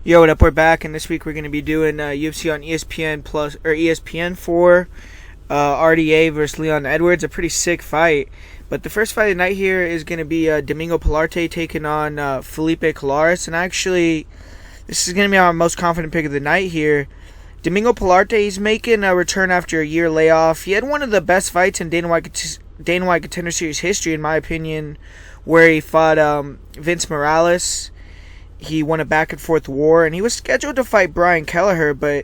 Yo, what up? We're back, and this week we're going to be doing UFC on ESPN Plus or ESPN 4, RDA versus Leon Edwards. A pretty sick fight. But the first fight of the night here is going to be Domingo Pilarte taking on Felipe Colares, and actually, this is going to be our most confident pick of the night here. Domingo Pilarte, he's making a return after a year layoff. He had one of the best fights in Dana White Contender Series history, in my opinion, where he fought Vince Morales. He won a back-and-forth war, and he was scheduled to fight Brian Kelleher, but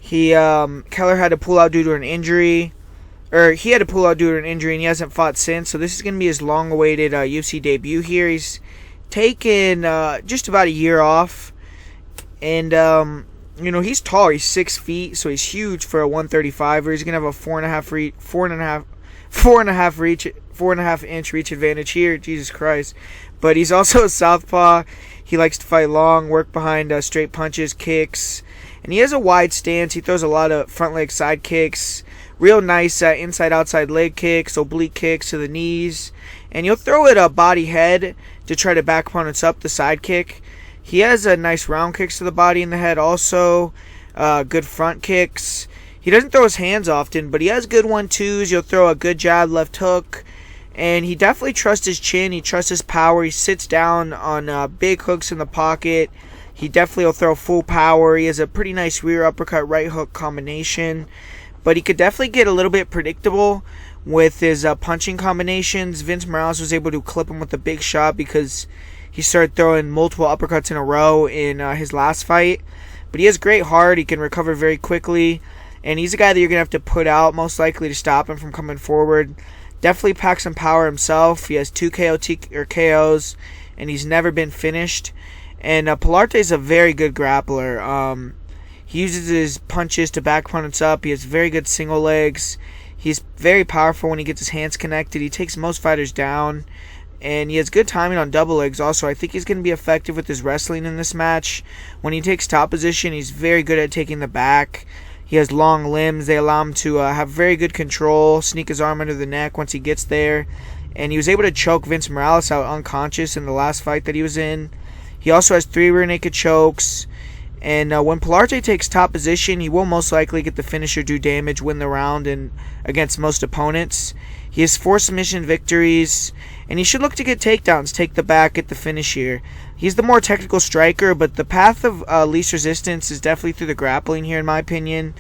Kelleher had to pull out due to an injury. He had to pull out due to an injury, and he hasn't fought since. So this is going to be his long-awaited UFC debut here. He's taken just about a year off, and he's tall. He's 6 feet, so he's huge for a 135er. He's going to have a 4.5 inch reach advantage here. Jesus Christ! But he's also a southpaw. He likes to fight long, work behind straight punches, kicks, and he has a wide stance. He throws a lot of front leg side kicks, real nice inside-outside leg kicks, oblique kicks to the knees, and he'll throw it a body head to try to back opponents up the side kick. He has nice round kicks to the body and the head also, good front kicks. He doesn't throw his hands often, but he has good 1-2s. He'll throw a good jab, left hook. And he definitely trusts his chin. He trusts his power. He sits down on big hooks in the pocket. He definitely will throw full power. He has a pretty nice rear uppercut, right hook combination. But he could definitely get a little bit predictable with his punching combinations. Vince Morales was able to clip him with a big shot because he started throwing multiple uppercuts in a row in his last fight. But he has great heart. He can recover very quickly. And he's a guy that you're going to have to put out, most likely, to stop him from coming forward. Definitely packs some power himself. He has 2 KOs, and he's never been finished. And Pilarte is a very good grappler. He uses his punches to back opponents up. He has very good single legs. He's very powerful when he gets his hands connected. He takes most fighters down. And he has good timing on double legs also. I think he's going to be effective with his wrestling in this match. When he takes top position, he's very good at taking the back. He has long limbs. They allow him to have very good control, sneak his arm under the neck once he gets there. And he was able to choke Vince Morales out unconscious in the last fight that he was in. He also has 3 rear naked chokes. And when Pilarte takes top position, he will most likely get the finish or do damage, win the round and against most opponents. He has 4 submission victories, and he should look to get takedowns, take the back, get the finish here. He's the more technical striker, but the path of least resistance is definitely through the grappling here, in my opinion.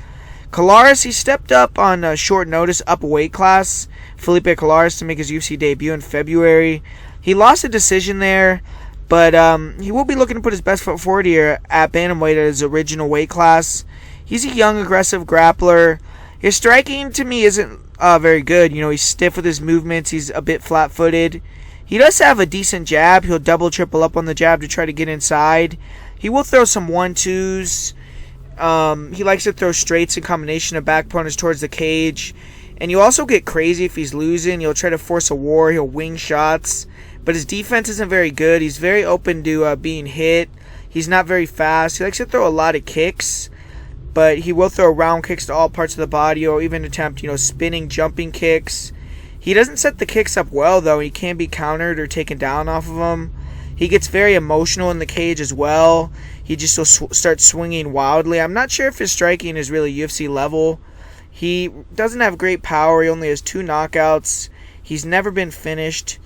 Colares, he stepped up on short notice, up a weight class. Felipe Colares to make his UFC debut in February. He lost a decision there, but he will be looking to put his best foot forward here at bantamweight at his original weight class. He's a young, aggressive grappler. His striking, to me, isn't very good. He's stiff with his movements. He's a bit flat-footed. He does have a decent jab. He'll double, triple up on the jab to try to get inside. He will throw some 1-2s. He likes to throw straights in combination of back opponents towards the cage. And you'll also get crazy if he's losing. He'll try to force a war. He'll wing shots. But his defense isn't very good. He's very open to being hit. He's not very fast. He likes to throw a lot of kicks. But he will throw round kicks to all parts of the body or even attempt, spinning, jumping kicks. He doesn't set the kicks up well, though. He can be countered or taken down off of them. He gets very emotional in the cage as well. He just will start swinging wildly. I'm not sure if his striking is really UFC level. He doesn't have great power. He only has 2 knockouts. He's never been finished.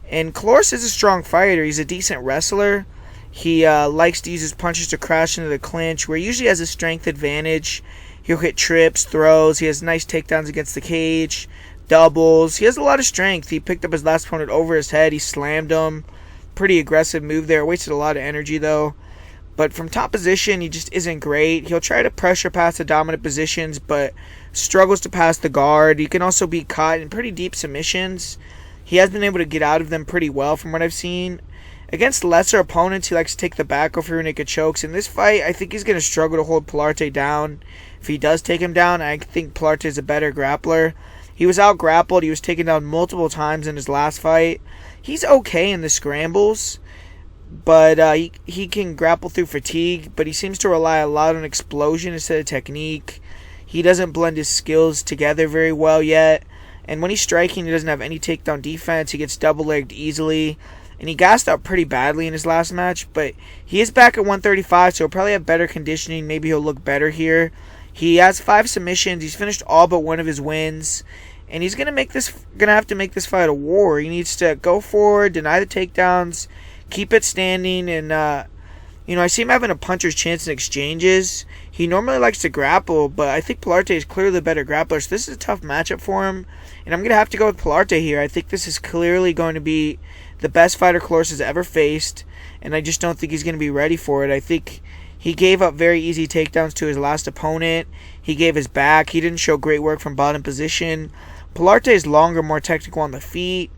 And Colares is a strong fighter. He's a decent wrestler. He likes to use his punches to crash into the clinch, where he usually has a strength advantage. He'll hit trips, throws. He has nice takedowns against the cage, doubles. He has a lot of strength. He picked up his last opponent over his head. He slammed him. Pretty aggressive move there. Wasted a lot of energy, though. But from top position, he just isn't great. He'll try to pressure past the dominant positions, but struggles to pass the guard. He can also be caught in pretty deep submissions. He has been able to get out of them pretty well from what I've seen. Against lesser opponents, he likes to take the back off rear naked chokes. In this fight, I think he's going to struggle to hold Pilarte down. If he does take him down, I think Pilarte is a better grappler. He was out-grappled. He was taken down multiple times in his last fight. He's okay in the scrambles, but he can grapple through fatigue, but he seems to rely a lot on explosion instead of technique. He doesn't blend his skills together very well yet, and when he's striking, he doesn't have any takedown defense. He gets double-legged easily. and he gassed out pretty badly in his last match, but he is back at 135, so he'll probably have better conditioning. Maybe he'll look better here. He has 5 submissions. He's finished all but one of his wins, and he's gonna have to make this fight a war. He needs to go forward, deny the takedowns, keep it standing, and I see him having a puncher's chance in exchanges. He normally likes to grapple, but I think Pilarte is clearly the better grappler, so this is a tough matchup for him, and I'm gonna have to go with Pilarte here. I think this is clearly going to be the best fighter Clarce has ever faced, and I just don't think he's going to be ready for it. I think he gave up very easy takedowns to his last opponent. He gave his back. He didn't show great work from bottom position. Pilarte is longer, more technical on the feet,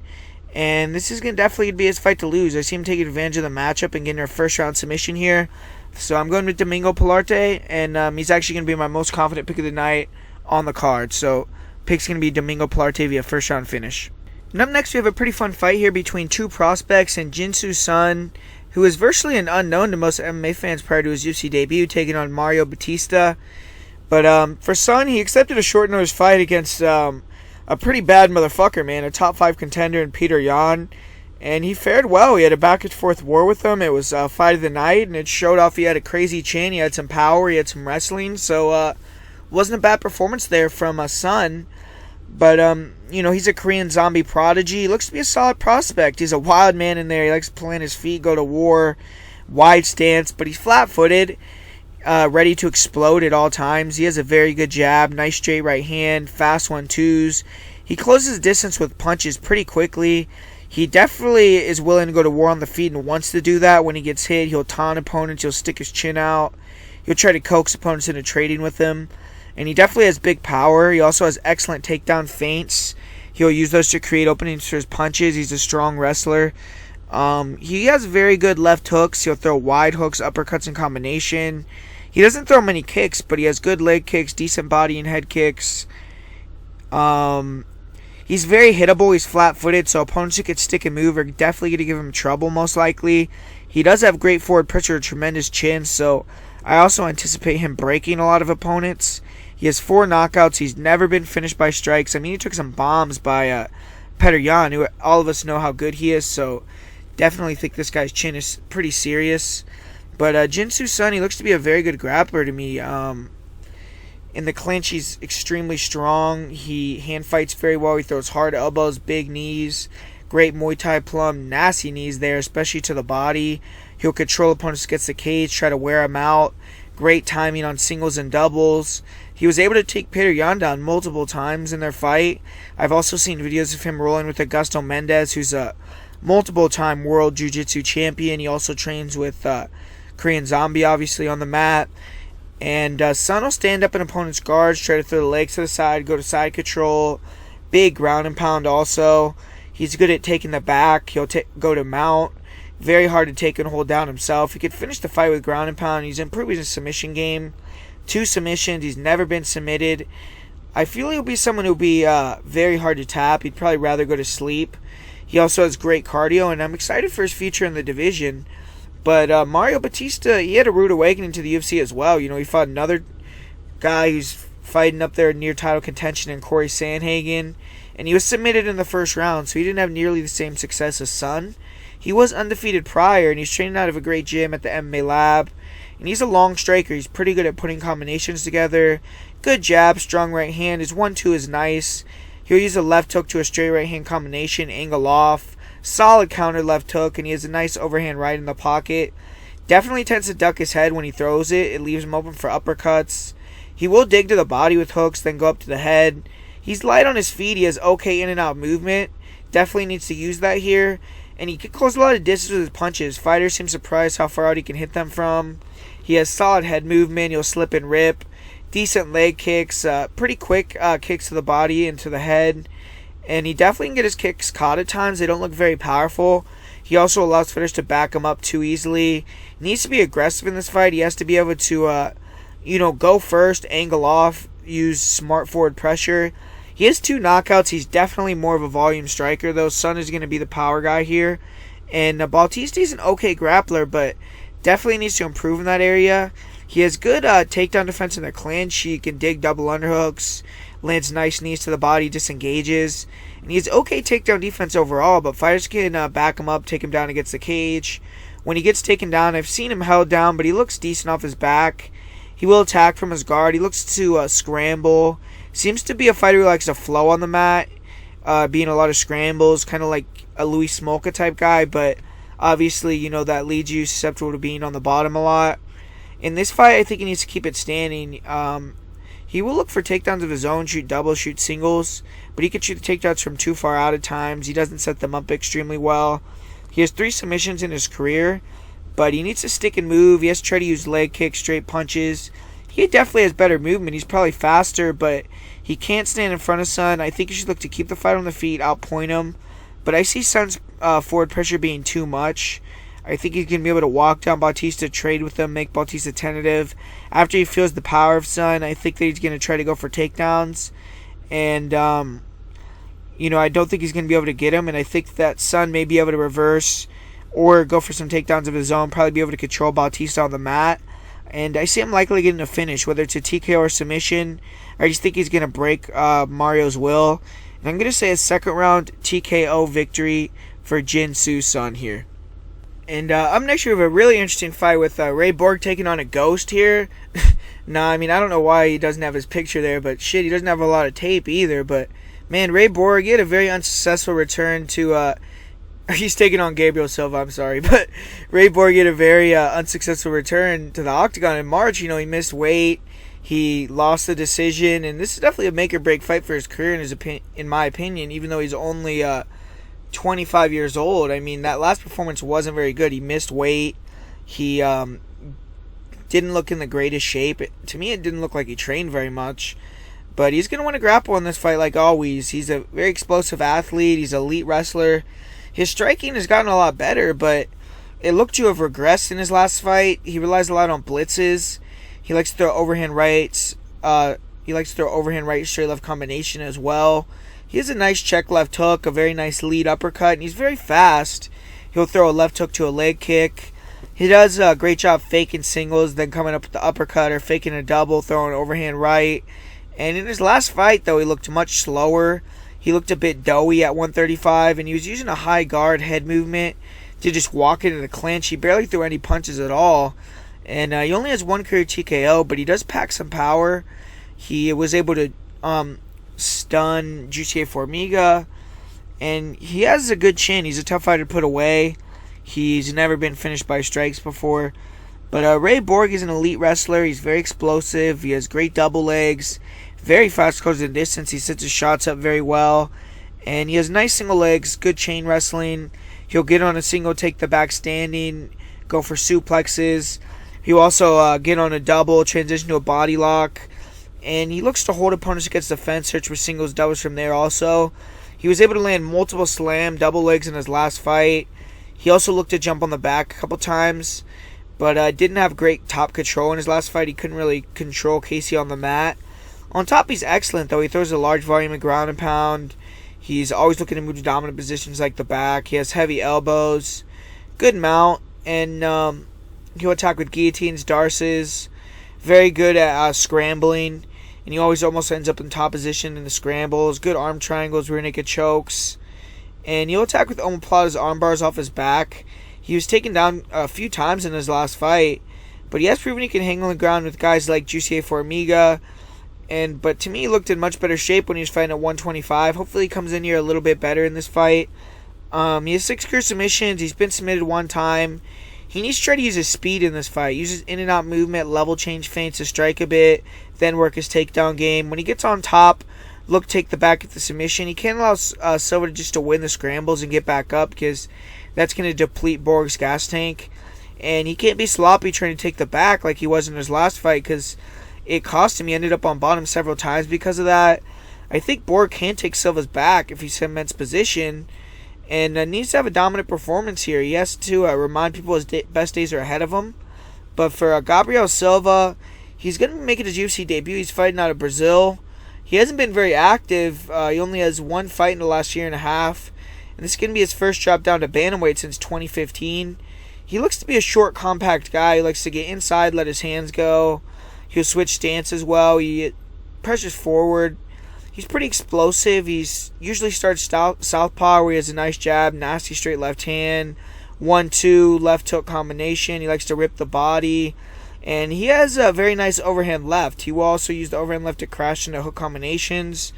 and this is definitely be his fight to lose. I see him taking advantage of the matchup and getting a first-round submission here. So I'm going with Domingo Pilarte, and he's actually going to be my most confident pick of the night on the card. So pick's going to be Domingo Pilarte via first-round finish. And up next, we have a pretty fun fight here between two prospects and Jinsu Sun, who is virtually an unknown to most MMA fans prior to his UFC debut, taking on Mario Bautista. But for Sun, he accepted a short notice fight against a pretty bad motherfucker, man, a top 5 contender in Peter Yan, and he fared well. He had a back-and-forth war with him. It was fight of the night, and it showed off he had a crazy chin, he had some power, he had some wrestling, so wasn't a bad performance there from Sun. But, he's a Korean zombie prodigy. He looks to be a solid prospect. He's a wild man in there. He likes to plant his feet, go to war, wide stance, but he's flat-footed, ready to explode at all times. He has a very good jab, nice straight right hand, fast 1-2s. He closes distance with punches pretty quickly. He definitely is willing to go to war on the feet and wants to do that. When he gets hit, he'll taunt opponents, he'll stick his chin out. He'll try to coax opponents into trading with him. And he definitely has big power. He also has excellent takedown feints. He'll use those to create openings for his punches. He's a strong wrestler. He has very good left hooks. He'll throw wide hooks, uppercuts in combination. He doesn't throw many kicks, but he has good leg kicks, decent body and head kicks. He's very hittable. He's flat-footed, so opponents who could stick and move are definitely going to give him trouble, most likely. He does have great forward pressure, a tremendous chin, so I also anticipate him breaking a lot of opponents. He has 4 knockouts. He's never been finished by strikes. I mean, he took some bombs by Peter Yan, who all of us know how good he is, so definitely think this guy's chin is pretty serious. But Jinsu Sun, he looks to be a very good grappler to me. In the clinch, he's extremely strong. He hand fights very well. He throws hard elbows, big knees, great Muay Thai plum, nasty knees there, especially to the body. He'll control opponents against the cage, try to wear them out. Great timing on singles and doubles. He was able to take Peter Yan down multiple times in their fight. I've also seen videos of him rolling with Augusto Mendez, who's a multiple-time world jiu-jitsu champion. He also trains with Korean Zombie, obviously, on the mat. And Sun will stand up in opponent's guards, try to throw the legs to the side, go to side control. Big ground and pound also. He's good at taking the back. He'll go to mount. Very hard to take and hold down himself. He could finish the fight with ground and pound. He's improving his submission game. 2 submissions. He's never been submitted. I feel he'll be someone who'll be very hard to tap. He'd probably rather go to sleep. He also has great cardio, and I'm excited for his future in the division. But Mario Bautista, he had a rude awakening to the UFC as well. He fought another guy who's fighting up there near title contention in Corey Sandhagen, and he was submitted in the first round, so he didn't have nearly the same success as Sun. He was undefeated prior, and he's training out of a great gym at the MMA Lab. And he's a long striker. He's pretty good at putting combinations together. Good jab, strong right hand. His 1-2 is nice. He'll use a left hook to a straight right hand combination, angle off. Solid counter left hook, and he has a nice overhand right in the pocket. Definitely tends to duck his head when he throws it. It leaves him open for uppercuts. He will dig to the body with hooks, then go up to the head. He's light on his feet. He has okay in and out movement. Definitely needs to use that here. And he can close a lot of distance with his punches. Fighters seem surprised how far out he can hit them from. He has solid head movement. He'll slip and rip. Decent leg kicks. Pretty quick kicks to the body and to the head. And he definitely can get his kicks caught at times. They don't look very powerful. He also allows fighters to back him up too easily. He needs to be aggressive in this fight. He has to be able to, go first, angle off, use smart forward pressure. He has 2 knockouts. He's definitely more of a volume striker, though. Sun is going to be the power guy here. And Bautista is an okay grappler, but definitely needs to improve in that area. He has good takedown defense in the clinch. He can dig double underhooks. lands nice knees to the body, disengages. And he has okay takedown defense overall, but fighters can back him up, take him down against the cage. When he gets taken down, I've seen him held down, but he looks decent off his back. He will attack from his guard. He looks to scramble. Seems to be a fighter who likes to flow on the mat, being a lot of scrambles, kind of like a Louis Smolka type guy, but obviously, you know, that leads you susceptible to being on the bottom a lot. In this fight, I think he needs to keep it standing. He will look for takedowns of his own, shoot doubles, shoot singles, but he can shoot the takedowns from too far out at times. He doesn't set them up extremely well. He has 3 submissions in his career, but he needs to stick and move. He has to try to use leg kicks, straight punches. He definitely has better movement. He's probably faster, but he can't stand in front of Son. I think he should look to keep the fight on the feet, outpoint him. But I see Son's forward pressure being too much. I think he's going to be able to walk down Bautista, trade with him, make Bautista tentative. After he feels the power of Son, I think that he's going to try to go for takedowns. And, you know, I don't think he's going to be able to get him. And I think that Son may be able to reverse or go for some takedowns of his own, probably be able to control Bautista on the mat. And I see him likely getting a finish, whether it's a TKO or submission. I just think he's going to break Mario's will. And I'm going to say a second round TKO victory for Jin Soo Son here. And up next, we have a really interesting fight with Ray Borg taking on a ghost here. Nah, I mean, I don't know why he doesn't have his picture there, but shit, he doesn't have a lot of tape either. But, man, Ray Borg, he had a very unsuccessful return to... he's taking on Gabriel Silva, I'm sorry. But Ray Borg had a very unsuccessful return to the octagon in March. You know, he missed weight. He lost the decision. And this is definitely a make-or-break fight for his career, in my opinion, even though he's only 25 years old. I mean, that last performance wasn't very good. He missed weight. He didn't look in the greatest shape. To me, it didn't look like he trained very much. But he's going to win a grapple in this fight like always. He's a very explosive athlete. He's an elite wrestler. His striking has gotten a lot better, but it looked to have regressed in his last fight. He relies a lot on blitzes. He likes to throw overhand rights. He likes to throw overhand right, straight left combination as well. He has a nice check left hook, a very nice lead uppercut, and he's very fast. He'll throw a left hook to a leg kick. He does a great job faking singles, then coming up with the uppercut or faking a double, throwing overhand right. And in his last fight, though, he looked much slower. He looked a bit doughy at 135, and he was using a high guard head movement to just walk into the clinch. He barely threw any punches at all. And he only has 1 career TKO, but he does pack some power. He was able to stun Jussier Formiga, and he has a good chin. He's a tough fighter to put away. He's never been finished by strikes before. But Ray Borg is an elite wrestler. He's very explosive. He has great double legs. Very fast closing distance. He sets his shots up very well. And he has nice single legs, good chain wrestling. He'll get on a single, take the back standing, go for suplexes. He'll also get on a double, transition to a body lock. And he looks to hold opponents against the fence, search for singles, doubles from there also. He was able to land multiple slam, double legs in his last fight. He also looked to jump on the back a couple times, but didn't have great top control in his last fight. He couldn't really control Casey on the mat. On top, he's excellent, though. He throws a large volume of ground and pound. He's always looking to move to dominant positions like the back. He has heavy elbows, good mount, and he'll attack with guillotines, darces. Very good at scrambling, and he always almost ends up in top position in the scrambles. Good arm triangles, rear naked chokes. And he'll attack with omoplata's arm bars off his back. He was taken down a few times in his last fight, but he has proven he can hang on the ground with guys like Jussier Formiga. But to me, he looked in much better shape when he was fighting at 125. Hopefully he comes in here a little bit better in this fight. He has 6 career submissions. He's been submitted 1 time. He needs to try to use his speed in this fight. Use his in and out movement, level change feints to strike a bit, then work his takedown game. When he gets on top, look, take the back at the submission. He can't allow Silva just to win the scrambles and get back up, because that's going to deplete Borg's gas tank. And he can't be sloppy trying to take the back like he was in his last fight, because it cost him. He ended up on bottom several times because of that. I think Borg can take Silva's back if he cements position, and needs to have a dominant performance here. He has to remind people his best days are ahead of him. But for Gabriel Silva, he's going to be making his UFC debut. He's fighting out of Brazil. He hasn't been very active. He only has 1 fight in the last year and a half. And this is going to be his first drop down to bantamweight since 2015. He looks to be a short, compact guy. He likes to get inside, let his hands go. He'll switch stance as well. He pressures forward. He's pretty explosive. He's usually starts southpaw, where he has a nice jab, nasty straight left hand, 1-2 left hook combination. He likes to rip the body, and he has a very nice overhand left. He will also use the overhand left to crash into hook combinations,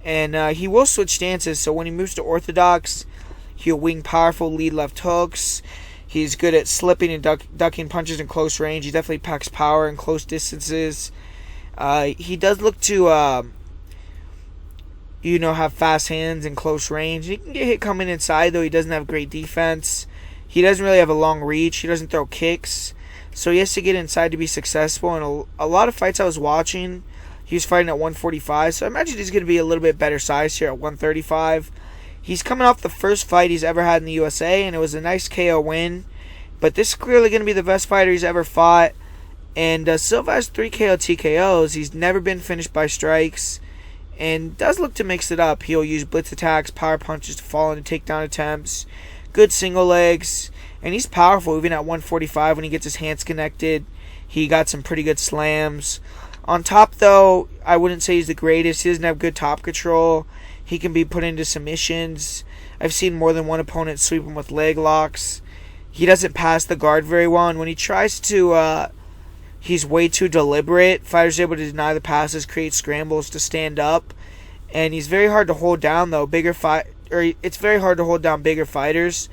and he will switch stances. So when he moves to orthodox, he'll wing powerful lead left hooks. He's good at slipping and ducking punches in close range. He definitely packs power in close distances. He does look to have fast hands in close range. He can get hit coming inside, though he doesn't have great defense. He doesn't really have a long reach. He doesn't throw kicks. So he has to get inside to be successful. And a lot of fights I was watching, he was fighting at 145. So I imagine he's going to be a little bit better size here at 135. He's coming off the first fight he's ever had in the USA, and it was a nice KO win. But this is clearly going to be the best fighter he's ever fought. And Silva has 3 KO TKOs. He's never been finished by strikes, and does look to mix it up. He'll use blitz attacks, power punches to fall into takedown attempts, good single legs, and he's powerful even at 145 when he gets his hands connected. He got some pretty good slams. On top, though, I wouldn't say he's the greatest. He doesn't have good top control. He can be put into submissions. I've seen more than one opponent sweep him with leg locks. He doesn't pass the guard very well, and when he tries to, he's way too deliberate. Fighters are able to deny the passes, create scrambles to stand up, and he's very hard to hold down, though. It's very hard to hold down bigger fighters,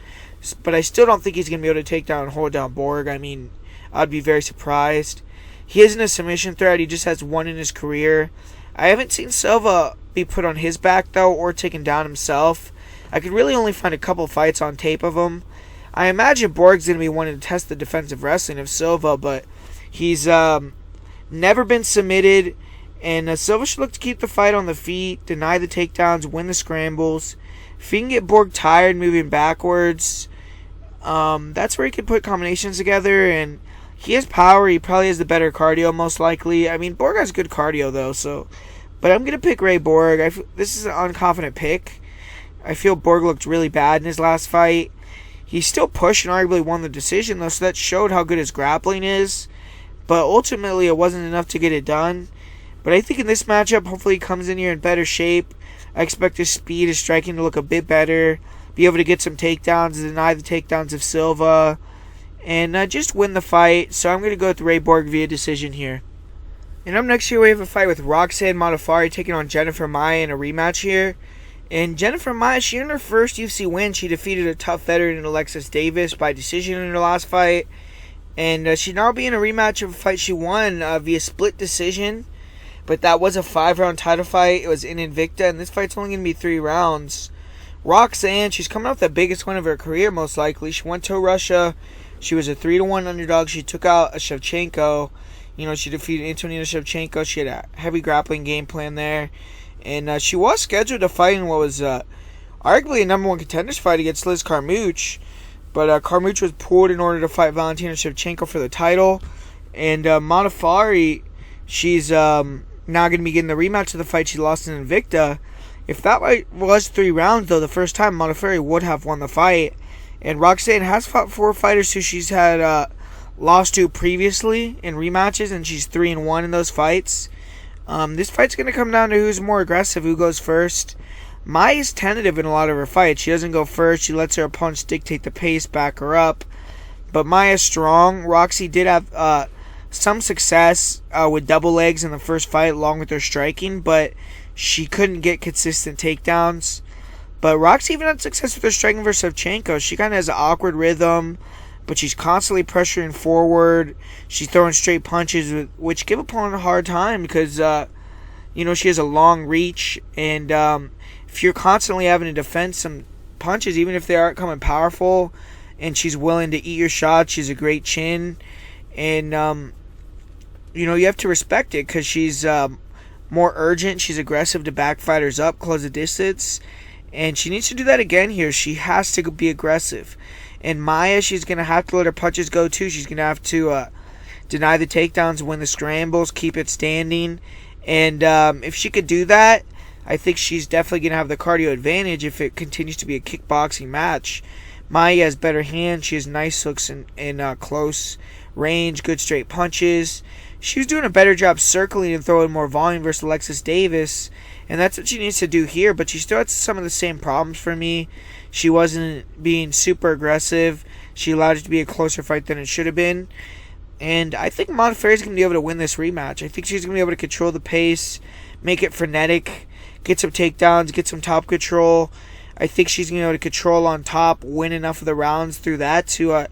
but I still don't think he's going to be able to take down and hold down Borg. I mean, I'd be very surprised. He isn't a submission threat. He just has one in his career. I haven't seen Silva be put on his back, though, or taken down himself. I could really only find a couple fights on tape of him. I imagine Borg's going to be wanting to test the defensive wrestling of Silva, but he's never been submitted, and Silva should look to keep the fight on the feet, deny the takedowns, win the scrambles. If he can get Borg tired moving backwards, that's where he can put combinations together, and he has power. He probably has the better cardio, most likely. I mean, Borg has good cardio, though, but I'm going to pick Ray Borg. This is an unconfident pick. I feel Borg looked really bad in his last fight. He still pushed and arguably won the decision, though, so that showed how good his grappling is. But ultimately, it wasn't enough to get it done. But I think in this matchup, hopefully he comes in here in better shape. I expect his speed, his striking to look a bit better. Be able to get some takedowns, deny the takedowns of Silva, and just win the fight. So I'm going to go with Ray Borg via decision here. And up next here, we have a fight with Roxanne Modafferi taking on Jennifer Maia in a rematch here. And Jennifer Maia, she earned her first UFC win. She defeated a tough veteran Alexis Davis by decision in her last fight. And she'd now be in a rematch of a fight she won via split decision. But that was a 5-round title fight. It was in Invicta, and this fight's only going to be 3 rounds. Roxanne, she's coming off the biggest win of her career, most likely. She went to Russia. She was a 3-1 underdog. She took out a Shevchenko. She defeated Antonina Shevchenko. She had a heavy grappling game plan there. And she was scheduled to fight in what was arguably a number 1 contenders fight against Liz Carmouche. But Carmouche was pulled in order to fight Valentina Shevchenko for the title. And Modafferi, she's now going to be getting the rematch of the fight she lost in Invicta. If that fight was 3 rounds, though, the first time, Modafferi would have won the fight. And Roxanne has fought 4 fighters who she's had lost to previously in rematches, and she's 3-1 in those fights. This fight's going to come down to who's more aggressive, who goes first. Maia's tentative in a lot of her fights. She doesn't go first. She lets her opponents dictate the pace, back her up. But Maia's strong. Roxy did have some success with double legs in the first fight, along with her striking, but she couldn't get consistent takedowns. But Roxy even had success with her striking versus Shevchenko. She kind of has an awkward rhythm, but she's constantly pressuring forward. She's throwing straight punches, which give opponent a hard time because, she has a long reach. And if you're constantly having to defend some punches, even if they aren't coming powerful, and she's willing to eat your shots, she's a great chin. And, you have to respect it because she's more urgent. She's aggressive to back fighters up, close the distance. And she needs to do that again here. She has to be aggressive. And Maia, she's going to have to let her punches go too. She's going to have to deny the takedowns, win the scrambles, keep it standing. And if she could do that, I think she's definitely going to have the cardio advantage if it continues to be a kickboxing match. Maia has better hands. She has nice hooks in close range, good straight punches. she was doing a better job circling and throwing more volume versus Alexis Davis, and that's what she needs to do here, but she still had some of the same problems for me. She wasn't being super aggressive. She allowed it to be a closer fight than it should have been. And I think Modafferi is going to be able to win this rematch. I think she's going to be able to control the pace, make it frenetic, get some takedowns, get some top control. I think she's going to be able to control on top, win enough of the rounds through that to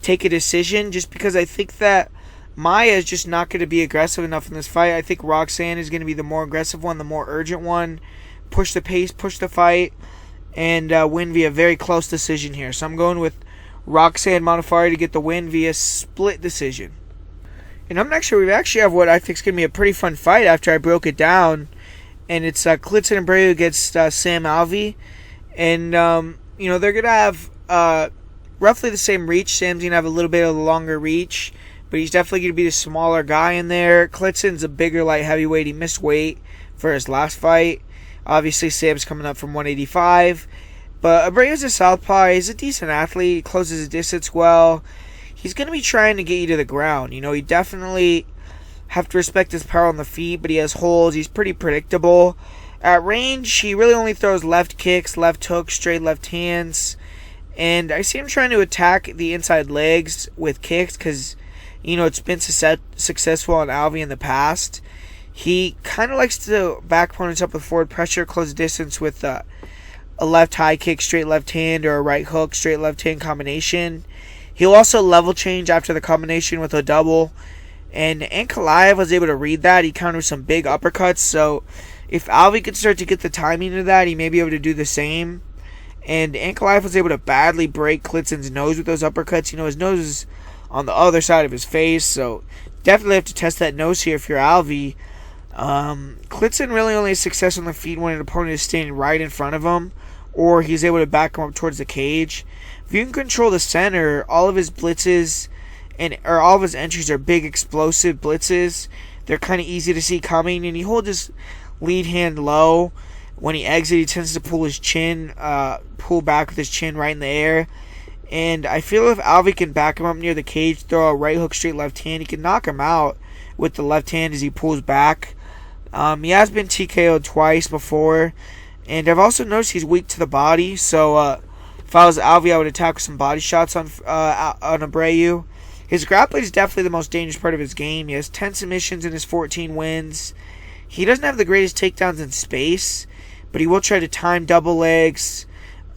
take a decision, just because I think that Maya is just not going to be aggressive enough in this fight. I think Roxanne is going to be the more aggressive one, the more urgent one, push the pace, push the fight, and win via very close decision here. So I'm going with Roxanne Modafferi to get the win via split decision. And up next, we actually have what I think is going to be a pretty fun fight after I broke it down. And it's Klidson Abreu against Sam Alvey. And, they're going to have roughly the same reach. Sam's going to have a little bit of a longer reach, but he's definitely going to be the smaller guy in there. Klidson's a bigger light heavyweight. He missed weight for his last fight. Obviously, Sam's coming up from 185. But Abreu's a southpaw. He's a decent athlete. He closes his distance well. He's going to be trying to get you to the ground. You definitely have to respect his power on the feet, but he has holds. He's pretty predictable. At range, he really only throws left kicks, left hooks, straight left hands. And I see him trying to attack the inside legs with kicks because, it's been successful on Alvey in the past. He kind of likes to back opponents up with forward pressure, close distance with a left high kick, straight left hand, or a right hook, straight left hand combination. He'll also level change after the combination with a double. And Ankalaev was able to read that. He countered some big uppercuts. So if Alvey could start to get the timing of that, he may be able to do the same. And Ankalaev was able to badly break Klidson's nose with those uppercuts. His nose is on the other side of his face. So definitely have to test that nose here if you're Alvey. Klidson really only has success on the feet when an opponent is standing right in front of him, or he's able to back him up towards the cage. If you can control the center, all of his blitzes or all of his entries are big explosive blitzes. They're kind of easy to see coming, and he holds his lead hand low. When he exits, he tends to pull back with his chin right in the air. And I feel if Alvey can back him up near the cage, throw a right hook, straight left hand, he can knock him out with the left hand as he pulls back. He has been TKO'd twice before, and I've also noticed he's weak to the body, so if I was Alvey, I would attack with some body shots on Abreu. His grappling is definitely the most dangerous part of his game. He has 10 submissions in his 14 wins. He doesn't have the greatest takedowns in space, but he will try to time double legs.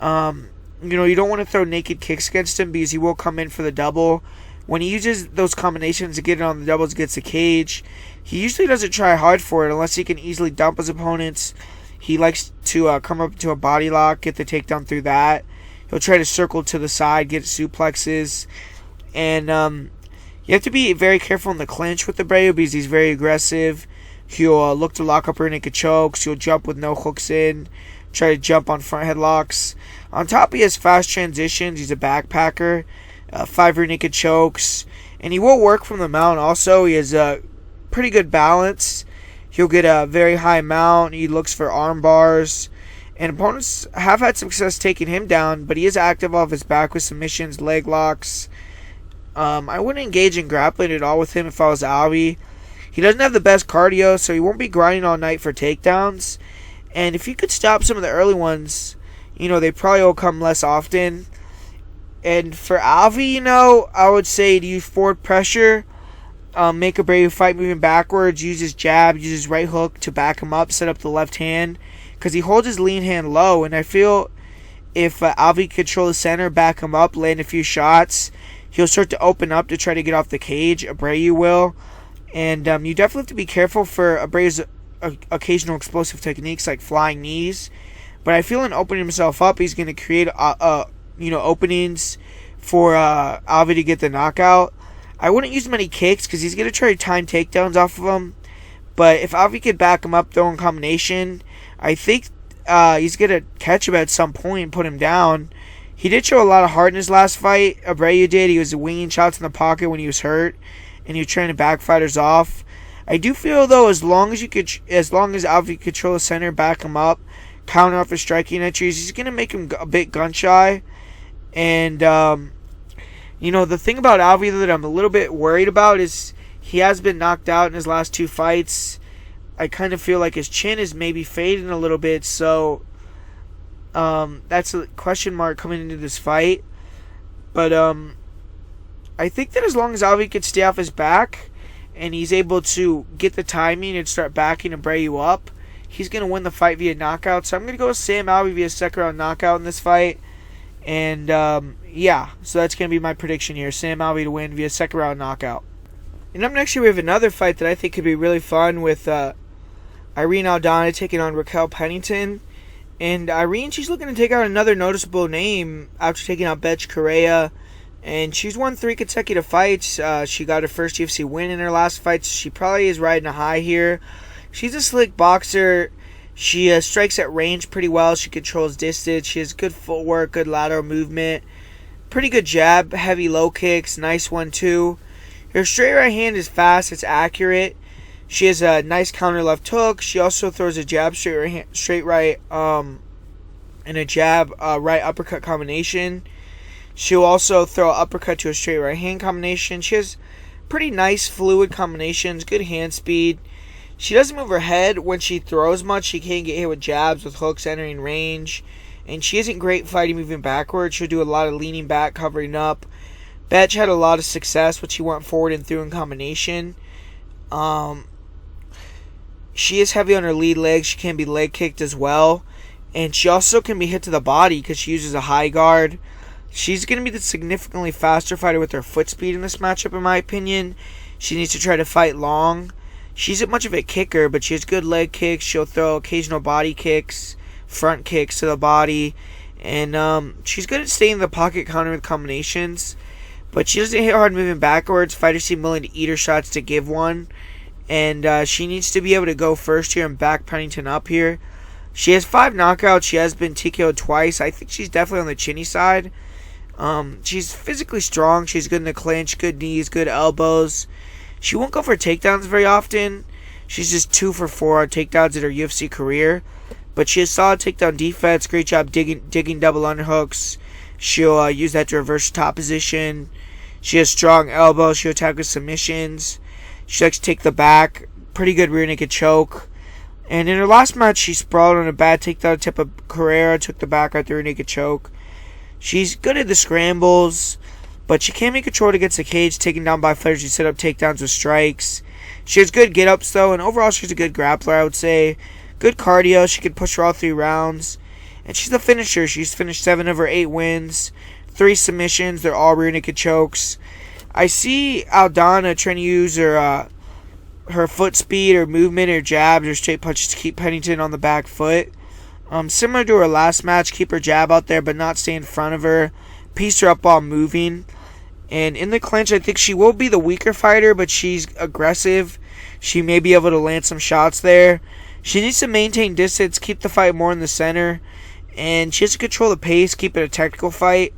You don't want to throw naked kicks against him because he will come in for the double. When he uses those combinations to get it on the doubles against the cage, he usually doesn't try hard for it unless he can easily dump his opponents. He likes to come up to a body lock, get the takedown through that. He'll try to circle to the side, get suplexes. And you have to be very careful in the clinch with Abreu because he's very aggressive. He'll look to lock up rear naked chokes. He'll jump with no hooks in. Try to jump on front headlocks. On top, he has fast transitions. He's a backpacker. 5 rear naked chokes. And he will work from the mount also. He has a pretty good balance. He'll get a very high mount. He looks for arm bars. And opponents have had success taking him down, but he is active off his back with submissions, leg locks. I wouldn't engage in grappling at all with him if I was Alvey. He doesn't have the best cardio, so he won't be grinding all night for takedowns. And if you could stop some of the early ones, they probably will come less often. And for Alvey, I would say to use forward pressure, make Abreu fight moving backwards, use his jab, use his right hook to back him up, set up the left hand, because he holds his lean hand low. And I feel if Alvey control the center, back him up, land a few shots, he'll start to open up to try to get off the cage. Abreu will. And you definitely have to be careful for Abreu's occasional explosive techniques like flying knees. But I feel in opening himself up, he's going to create openings for Alvey to get the knockout. I wouldn't use many kicks because he's going to try to time takedowns off of him. But if Alvey could back him up, throw in combination, I think he's going to catch him at some point and put him down. He did show a lot of heart in his last fight. Abreu did. He was winging shots in the pocket when he was hurt, and he was trying to back fighters off. I do feel though, as long as Alvey control the center, back him up, counter off his striking entries, he's going to make him a bit gun shy. And the thing about Alvey that I'm a little bit worried about is He has been knocked out in his last 2 fights. I kind of feel like his chin is maybe fading a little bit, so that's a question mark coming into this fight. But I think that as long as Alvey could stay off his back and he's able to get the timing and start backing and bray you up, he's going to win the fight via knockout. So I'm going to go with Sam Alvey via second round knockout in this fight. And yeah, so that's going to be my prediction here. Sam Alvey to win via second round knockout. And up next here we have another fight that I think could be really fun with Irene Aldana taking on Raquel Pennington. And Irene, she's looking to take out another noticeable name after taking out Betch Correa. And she's won 3 consecutive fights. She got her first UFC win in her last fight, so she probably is riding a high here. She's a slick boxer. She strikes at range pretty well. She controls distance. She has good footwork, good lateral movement. Pretty good jab, heavy low kicks, nice one too. Her straight right hand is fast, it's accurate. She has a nice counter left hook. She also throws a jab straight right and a jab right uppercut combination. She'll also throw an uppercut to a straight right hand combination. She has pretty nice fluid combinations, good hand speed. She doesn't move her head when she throws much. She can get hit with jabs with hooks entering range. And she isn't great fighting moving backwards. She'll do a lot of leaning back, covering up. Betch had a lot of success when she went forward and through in combination. She is heavy on her lead leg. She can be leg kicked as well. And she also can be hit to the body because she uses a high guard. She's going to be the significantly faster fighter with her foot speed in this matchup, in my opinion. She needs to try to fight long. She isn't much of a kicker, but she has good leg kicks. She'll throw occasional body kicks, front kicks to the body. And she's good at staying in the pocket, counter with combinations. But she doesn't hit hard moving backwards. Fighters seem willing to eat her shots to give one. And she needs to be able to go first here and back Pennington up here. She has 5 knockouts. She has been TKO'd twice. I think she's definitely on the chinny side. She's physically strong. She's good in the clinch, good knees, good elbows. She won't go for takedowns very often. She's just 2 for 4 on takedowns in her UFC career. But she has solid takedown defense. Great job digging double underhooks. She'll use that to reverse top position. She has strong elbows. She'll attack with submissions. She likes to take the back. Pretty good rear naked choke. And in her last match, she sprawled on a bad takedown tip of Carrera. Took the back out the rear naked choke. She's good at the scrambles, but she can't be controlled against the cage, taken down by fighters who set up takedowns with strikes. She has good get-ups, though, and overall she's a good grappler, I would say. Good cardio. She can push her all 3 rounds. And she's a finisher. She's finished 7 of her 8 wins, 3 submissions. They're all rear naked chokes. I see Aldana trying to use her foot speed, her movement, her jabs, her straight punches to keep Pennington on the back foot. Similar to her last match, keep her jab out there but not stay in front of her. Piece her up while moving. And in the clinch, I think she will be the weaker fighter, but she's aggressive. She may be able to land some shots there. She needs to maintain distance, keep the fight more in the center. And she has to control the pace, keep it a technical fight.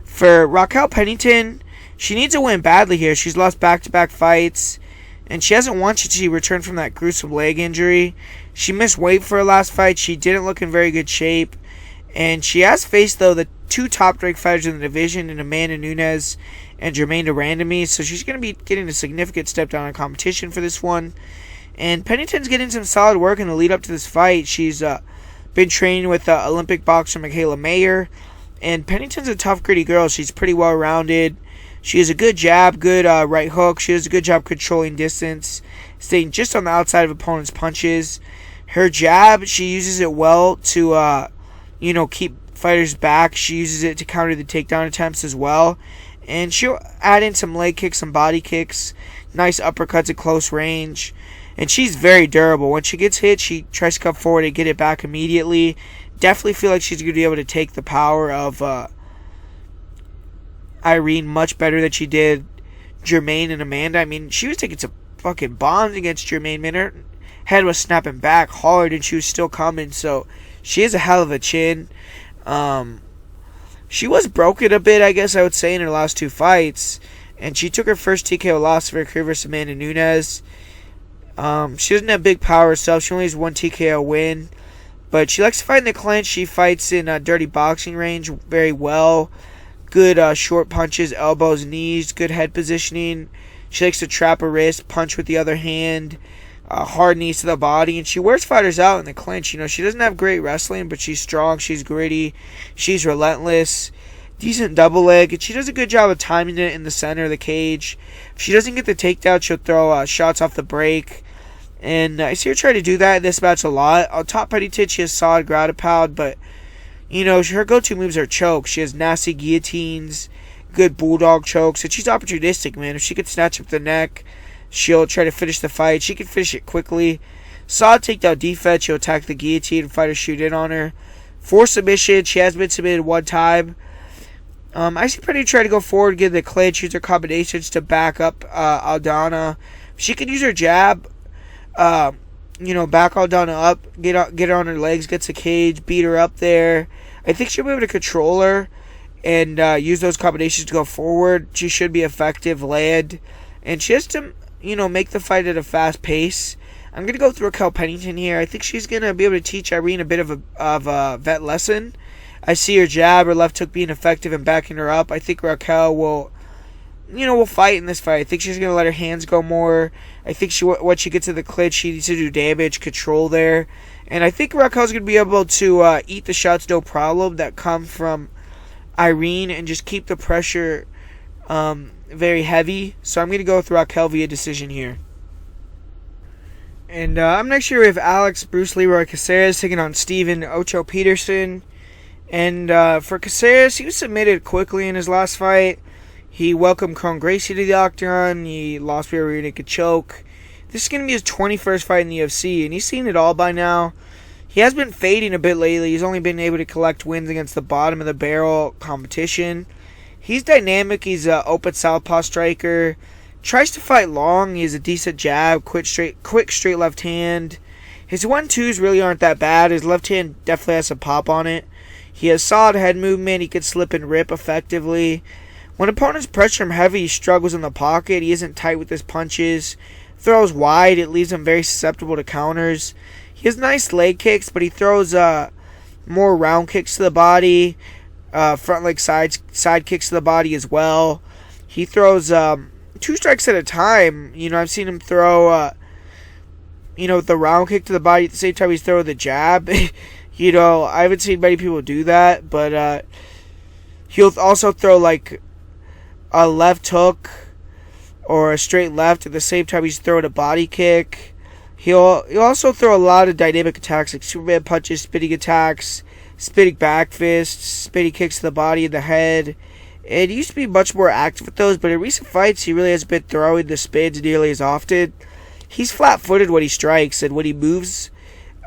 For Raquel Pennington, she needs to win badly here. She's lost back-to-back fights. And she hasn't won since she returned from that gruesome leg injury. She missed weight for her last fight. She didn't look in very good shape. And she has faced, though, the 2 top-ranked fighters in the division in Amanda Nunes and Jermaine Durandamy. So she's going to be getting a significant step down in competition for this one. And Pennington's getting some solid work in the lead up to this fight. She's been training with Olympic boxer Michaela Mayer. And Pennington's a tough, gritty girl. She's pretty well-rounded. She has a good jab, good right hook. She does a good job controlling distance, staying just on the outside of opponents' punches. Her jab, she uses it well to, keep fighters back. She uses it to counter the takedown attempts as well. And she'll add in some leg kicks, some body kicks, nice uppercuts at close range. And she's very durable. When she gets hit, she tries to come forward and get it back immediately. Definitely feel like she's going to be able to take the power of Irene much better than she did Jermaine and Amanda. I mean, she was taking some fucking bombs against Jermaine. Man, her head was snapping back hard and she was still coming. So she has a hell of a chin. She was broken a bit, I guess I would say, in her last 2 fights. And she took her first TKO loss of her career versus Amanda Nunes. She doesn't have big power herself. She only has 1 TKO win. But she likes to fight in the clinch. She fights in dirty boxing range very well. Good short punches, elbows, knees, good head positioning. She likes to trap a wrist, punch with the other hand, hard knees to the body, and she wears fighters out in the clinch. She doesn't have great wrestling, but she's strong, she's gritty, she's relentless, decent double leg, and she does a good job of timing it in the center of the cage. If she doesn't get the takedown, she'll throw shots off the break, and I see her try to do that in this match a lot. On top Pennington, she has solid ground and pound, but her go-to moves are chokes. She has nasty guillotines, good bulldog chokes, and she's opportunistic, man. If she could snatch up the neck, she'll try to finish the fight. She can finish it quickly. Solid takedown defense. She'll attack the guillotine and fighters shoot in on her. For submission, she has been submitted one time. I see Pennington try to go forward, get the clinch, use her combinations to back up Aldana. She can use her jab, back Aldana up, get her on her legs, gets the cage, beat her up there. I think she'll be able to control her and use those combinations to go forward. She should be effective, land, and she has to, make the fight at a fast pace. I'm going to go through Raquel Pennington here. I think she's going to be able to teach Irene a bit of a vet lesson. I see her jab, her left hook being effective and backing her up. I think Raquel will fight in this fight. I think she's going to let her hands go more. I think once she gets to the clinch, she needs to do damage, control there. And I think Raquel's going to be able to eat the shots, no problem, that come from Irene and just keep the pressure very heavy. So I'm going to go with Raquel via decision here. And I'm next sure we have Alex Bruce Leroy Caceres taking on Steven Ocho Peterson. And for Caceres, he was submitted quickly in his last fight. He welcomed Kron Gracie to the octagon. He lost via rear naked choke. This is going to be his 21st fight in the UFC, and he's seen it all by now. He has been fading a bit lately. He's only been able to collect wins against the bottom of the barrel competition. He's dynamic. He's an open southpaw striker. Tries to fight long. He has a decent jab, quick straight left hand. His 1-2s really aren't that bad. His left hand definitely has some pop on it. He has solid head movement. He can slip and rip effectively. When opponents pressure him heavy, he struggles in the pocket. He isn't tight with his punches. Throws wide. It leaves him very susceptible to counters. He has nice leg kicks, but he throws more round kicks to the body. Front leg side kicks to the body as well. He throws 2 strikes at a time. I've seen him throw, the round kick to the body at the same time he's throwing the jab. I haven't seen many people do that, but he'll also throw like a left hook or a straight left at the same time he's throwing a body kick. He'll also throw a lot of dynamic attacks like Superman punches, spinning attacks, spinning back fists, spinning kicks to the body and the head. And he used to be much more active with those, but in recent fights he really hasn't been throwing the spins nearly as often. He's flat-footed when he strikes, and when he moves,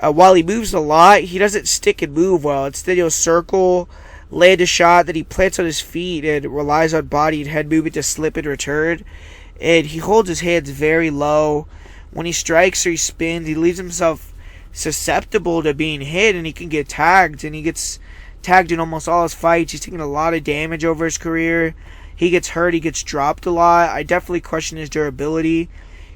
while he moves a lot, he doesn't stick and move well. Instead, he'll circle, land a shot that he plants on his feet and relies on body and head movement to slip and return. And he holds his hands very low. When he strikes or he spins, he leaves himself susceptible to being hit, and he can get tagged. And he gets tagged in almost all his fights. He's taken a lot of damage over his career. He gets hurt. He gets dropped a lot. I definitely question his durability.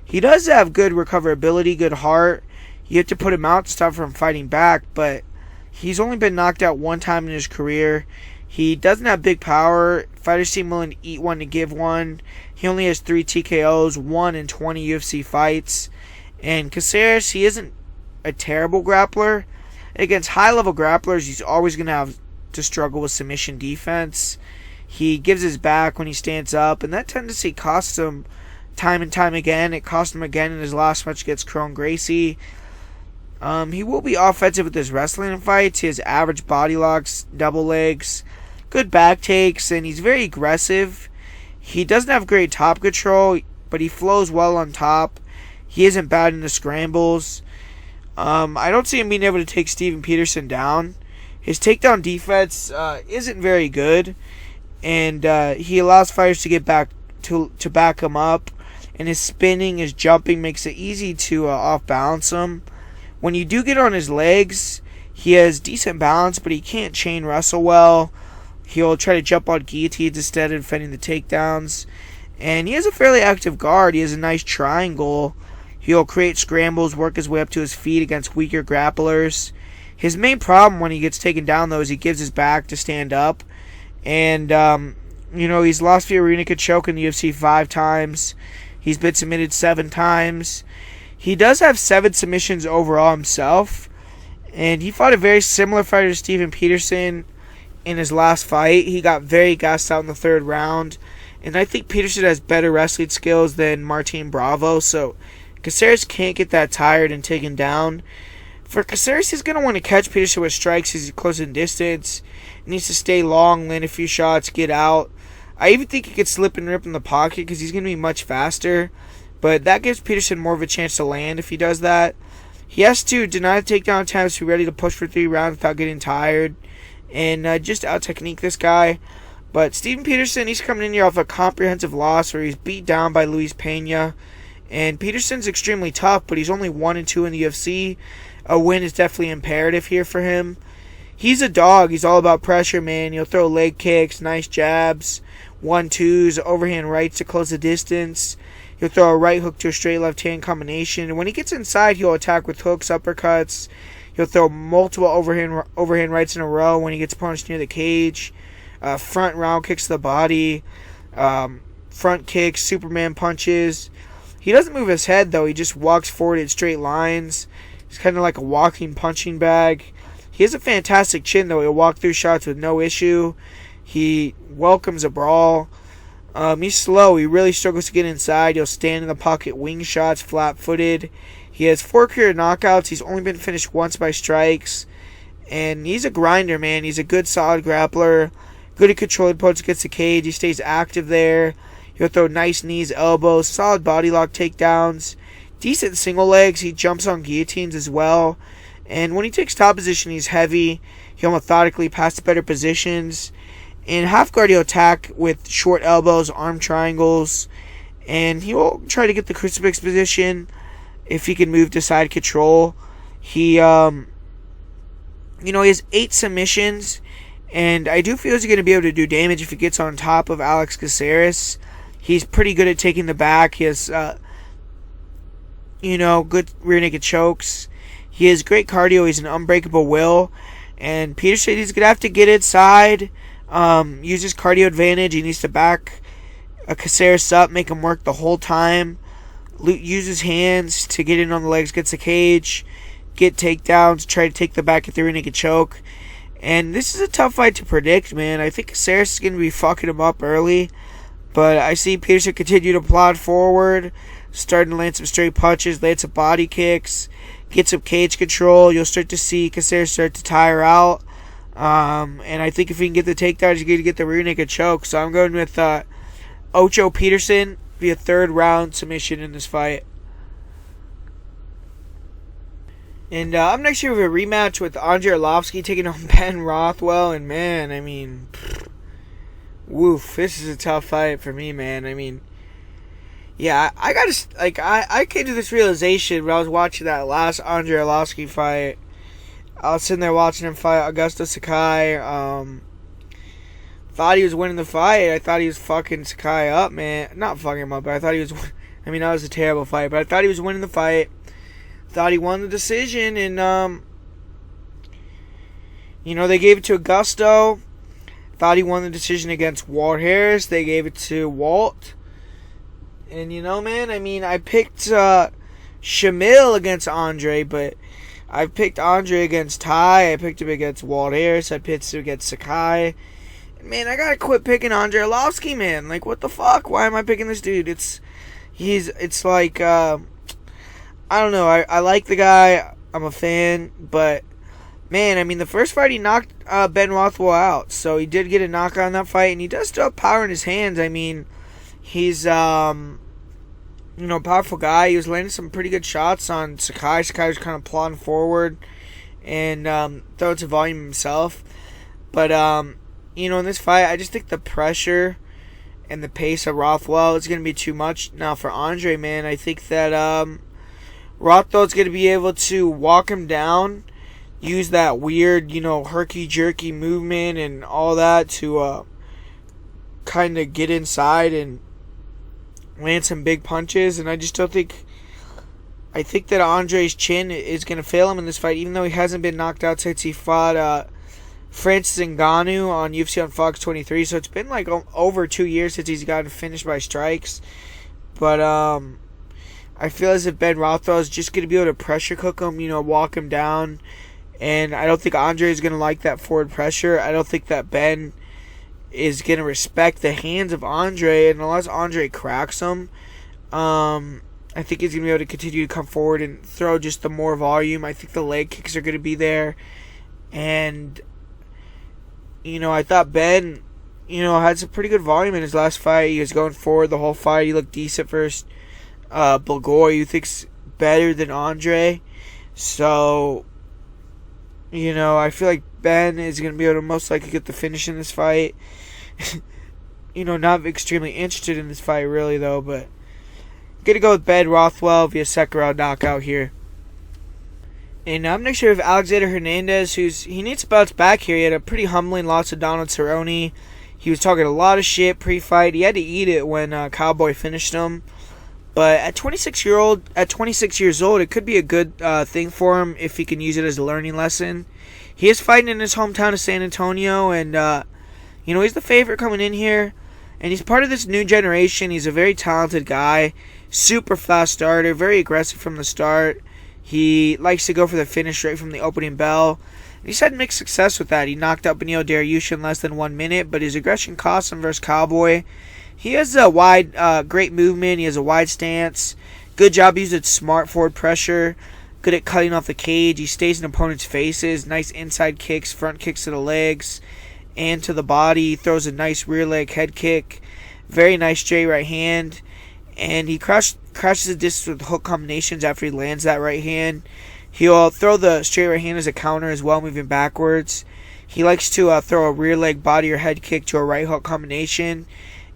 He does have good recoverability, good heart. You have to put him out to stop him from fighting back, but he's only been knocked out one time in his career. He doesn't have big power. Fighters seem willing to eat one to give one. He only has 3 TKOs, 1 in 20 UFC fights. And Caceres, he isn't a terrible grappler. Against high-level grapplers, he's always going to have to struggle with submission defense. He gives his back when he stands up, and that tendency costs him time and time again. It cost him again in his last match against Kron Gracie. He will be offensive with his wrestling in fights. He has average body locks, double legs, good back takes, and he's very aggressive. He doesn't have great top control, but he flows well on top. He isn't bad in the scrambles. I don't see him being able to take Steven Peterson down. His takedown defense isn't very good, and he allows fighters to get back to back him up. And his spinning, his jumping makes it easy to off-balance him. When you do get on his legs, he has decent balance, but he can't chain wrestle well. He'll try to jump on guillotines instead of defending the takedowns. And he has a fairly active guard. He has a nice triangle. He'll create scrambles, work his way up to his feet against weaker grapplers. His main problem when he gets taken down, though, is he gives his back to stand up. And, he's lost via rear naked choke in the UFC 5 times. He's been submitted 7 times. He does have 7 submissions overall himself. And he fought a very similar fighter to Steven Peterson in his last fight. He got very gassed out in the 3rd round. And I think Peterson has better wrestling skills than Martin Bravo. So Caceres can't get that tired and taken down. For Caceres, he's going to want to catch Peterson with strikes as he's close in distance. He needs to stay long, land a few shots, get out. I even think he could slip and rip in the pocket because he's going to be much faster. But that gives Peterson more of a chance to land if he does that. He has to deny the takedown attempts to be ready to push for 3 rounds without getting tired. And just out-technique this guy. But Steven Peterson, he's coming in here off a comprehensive loss where he's beat down by Luis Pena. And Peterson's extremely tough, but he's only 1-2 in the UFC. A win is definitely imperative here for him. He's a dog. He's all about pressure, man. He'll throw leg kicks, nice jabs, 1-2s, overhand rights to close the distance. He'll throw a right hook to a straight left hand combination. And when he gets inside, he'll attack with hooks, uppercuts. He'll throw multiple overhand rights in a row when he gets punched near the cage. Front round kicks to the body. Front kicks, Superman punches. He doesn't move his head, though. He just walks forward in straight lines. He's kind of like a walking punching bag. He has a fantastic chin, though. He'll walk through shots with no issue. He welcomes a brawl. He's slow. He really struggles to get inside. He'll stand in the pocket, wing shots, flat-footed. He has 4 career knockouts. He's only been finished once by strikes. And he's a grinder, man. He's a good, solid grappler. Good at controlling opponents against the cage. He stays active there. He'll throw nice knees, elbows, solid body lock takedowns. Decent single legs. He jumps on guillotines as well. And when he takes top position, he's heavy. He'll methodically pass to better positions. In half guard, he'll attack with short elbows, arm triangles. And he will try to get the crucifix position if he can move to side control. He has 8 submissions. And I do feel he's going to be able to do damage if he gets on top of Alex Caceres. He's pretty good at taking the back. He has, good rear naked chokes. He has great cardio. He's an unbreakable will. And Peterson, he's going to have to get inside, use his cardio advantage. He needs to back Caceres up, make him work the whole time. Use his hands to get in on the legs, gets the cage, get takedowns, try to take the back at the rear naked choke. And this is a tough fight to predict, man. I think Caceres is going to be fucking him up early. But I see Peterson continue to plod forward, starting to land some straight punches, land some body kicks, get some cage control. You'll start to see Caceres start to tire out. And I think if he can get the takedown, he's going to get the rear naked choke. So I'm going with Ocho Peterson via 3rd round submission in this fight. And I'm next year with a rematch with Andrei Arlovsky taking on Ben Rothwell. And man, I mean, woof, this is a tough fight for me, man. I mean, yeah, I gotta, I came to this realization when I was watching that last Andrei Arlovsky fight. I was sitting there watching him fight Augusto Sakai. Thought he was winning the fight. I thought he was fucking Sakai up, man. Not fucking him up, but I thought he was, that was a terrible fight. But I thought he was winning the fight. Thought he won the decision, and they gave it to Augusto. Thought he won the decision against Walt Harris. They gave it to Walt. And man, I picked Shamil against Andre, but I picked Andre against Ty. I picked him against Walt Harris. I picked him against Sakai. And man, I gotta quit picking Andrei Arlovsky, man. Like, what the fuck? Why am I picking this dude? It's like, I don't know. I like the guy. I'm a fan. But, man, the first fight he knocked Ben Rothwell out. So he did get a knockout in that fight. And he does still have power in his hands. He's, powerful guy. He was landing some pretty good shots on Sakai. Sakai was kind of plodding forward and throwing some volume himself. But, in this fight, I just think the pressure and the pace of Rothwell is going to be too much. Now, for Andre, man, I think that Rothwell's going to be able to walk him down, use that weird, herky-jerky movement and all that to kind of get inside and land some big punches. And I just don't think... I think that Andre's chin is going to fail him in this fight, even though he hasn't been knocked out since he fought Francis Ngannou on UFC on Fox 23. So it's been like over 2 years since he's gotten finished by strikes. But I feel as if Ben Rothwell is just going to be able to pressure cook him, walk him down. And I don't think Andre is going to like that forward pressure. I don't think that Ben is going to respect the hands of Andre. And unless Andre cracks him, I think he's going to be able to continue to come forward and throw just the more volume. I think the leg kicks are going to be there. And, I thought Ben, had some pretty good volume in his last fight. He was going forward the whole fight. He looked decent versus Bulgari, who thinks better than Andre. So, I feel like Ben is going to be able to most likely get the finish in this fight. Not extremely interested in this fight, really, though, but going to go with Ben Rothwell via second round knockout here. And I'm not sure if Alexander Hernandez, he needs to bounce back here. He had a pretty humbling loss to Donald Cerrone. He was talking a lot of shit pre-fight. He had to eat it when Cowboy finished him. But at 26 years old, it could be a good thing for him if he can use it as a learning lesson. He is fighting in his hometown of San Antonio, and he's the favorite coming in here. And he's part of this new generation. He's a very talented guy, super fast starter, very aggressive from the start. He likes to go for the finish right from the opening bell. And he's had mixed success with that. He knocked out Beneil Dariush in less than 1 minute, but his aggression cost him versus Cowboy. He has a great movement. He has a wide stance. Good job using smart forward pressure. Good at cutting off the cage. He stays in opponents' faces. Nice inside kicks, front kicks to the legs and to the body. He throws a nice rear leg head kick. Very nice straight right hand. And he crashes the distance with hook combinations after he lands that right hand. He'll throw the straight right hand as a counter as well, moving backwards. He likes to throw a rear leg body or head kick to a right hook combination.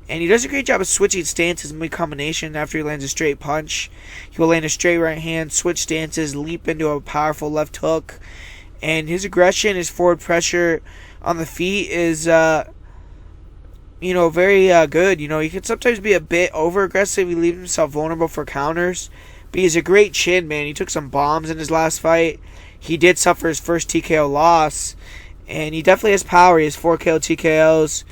And he does a great job of switching stances mid-combination after he lands a straight punch. He will land a straight right hand, switch stances, leap into a powerful left hook. And his aggression, his forward pressure on the feet is, very good. He can sometimes be a bit over-aggressive. He leaves himself vulnerable for counters. But he's a great chin, man. He took some bombs in his last fight. He did suffer his first TKO loss. And he definitely has power. He has 4 KO TKOs.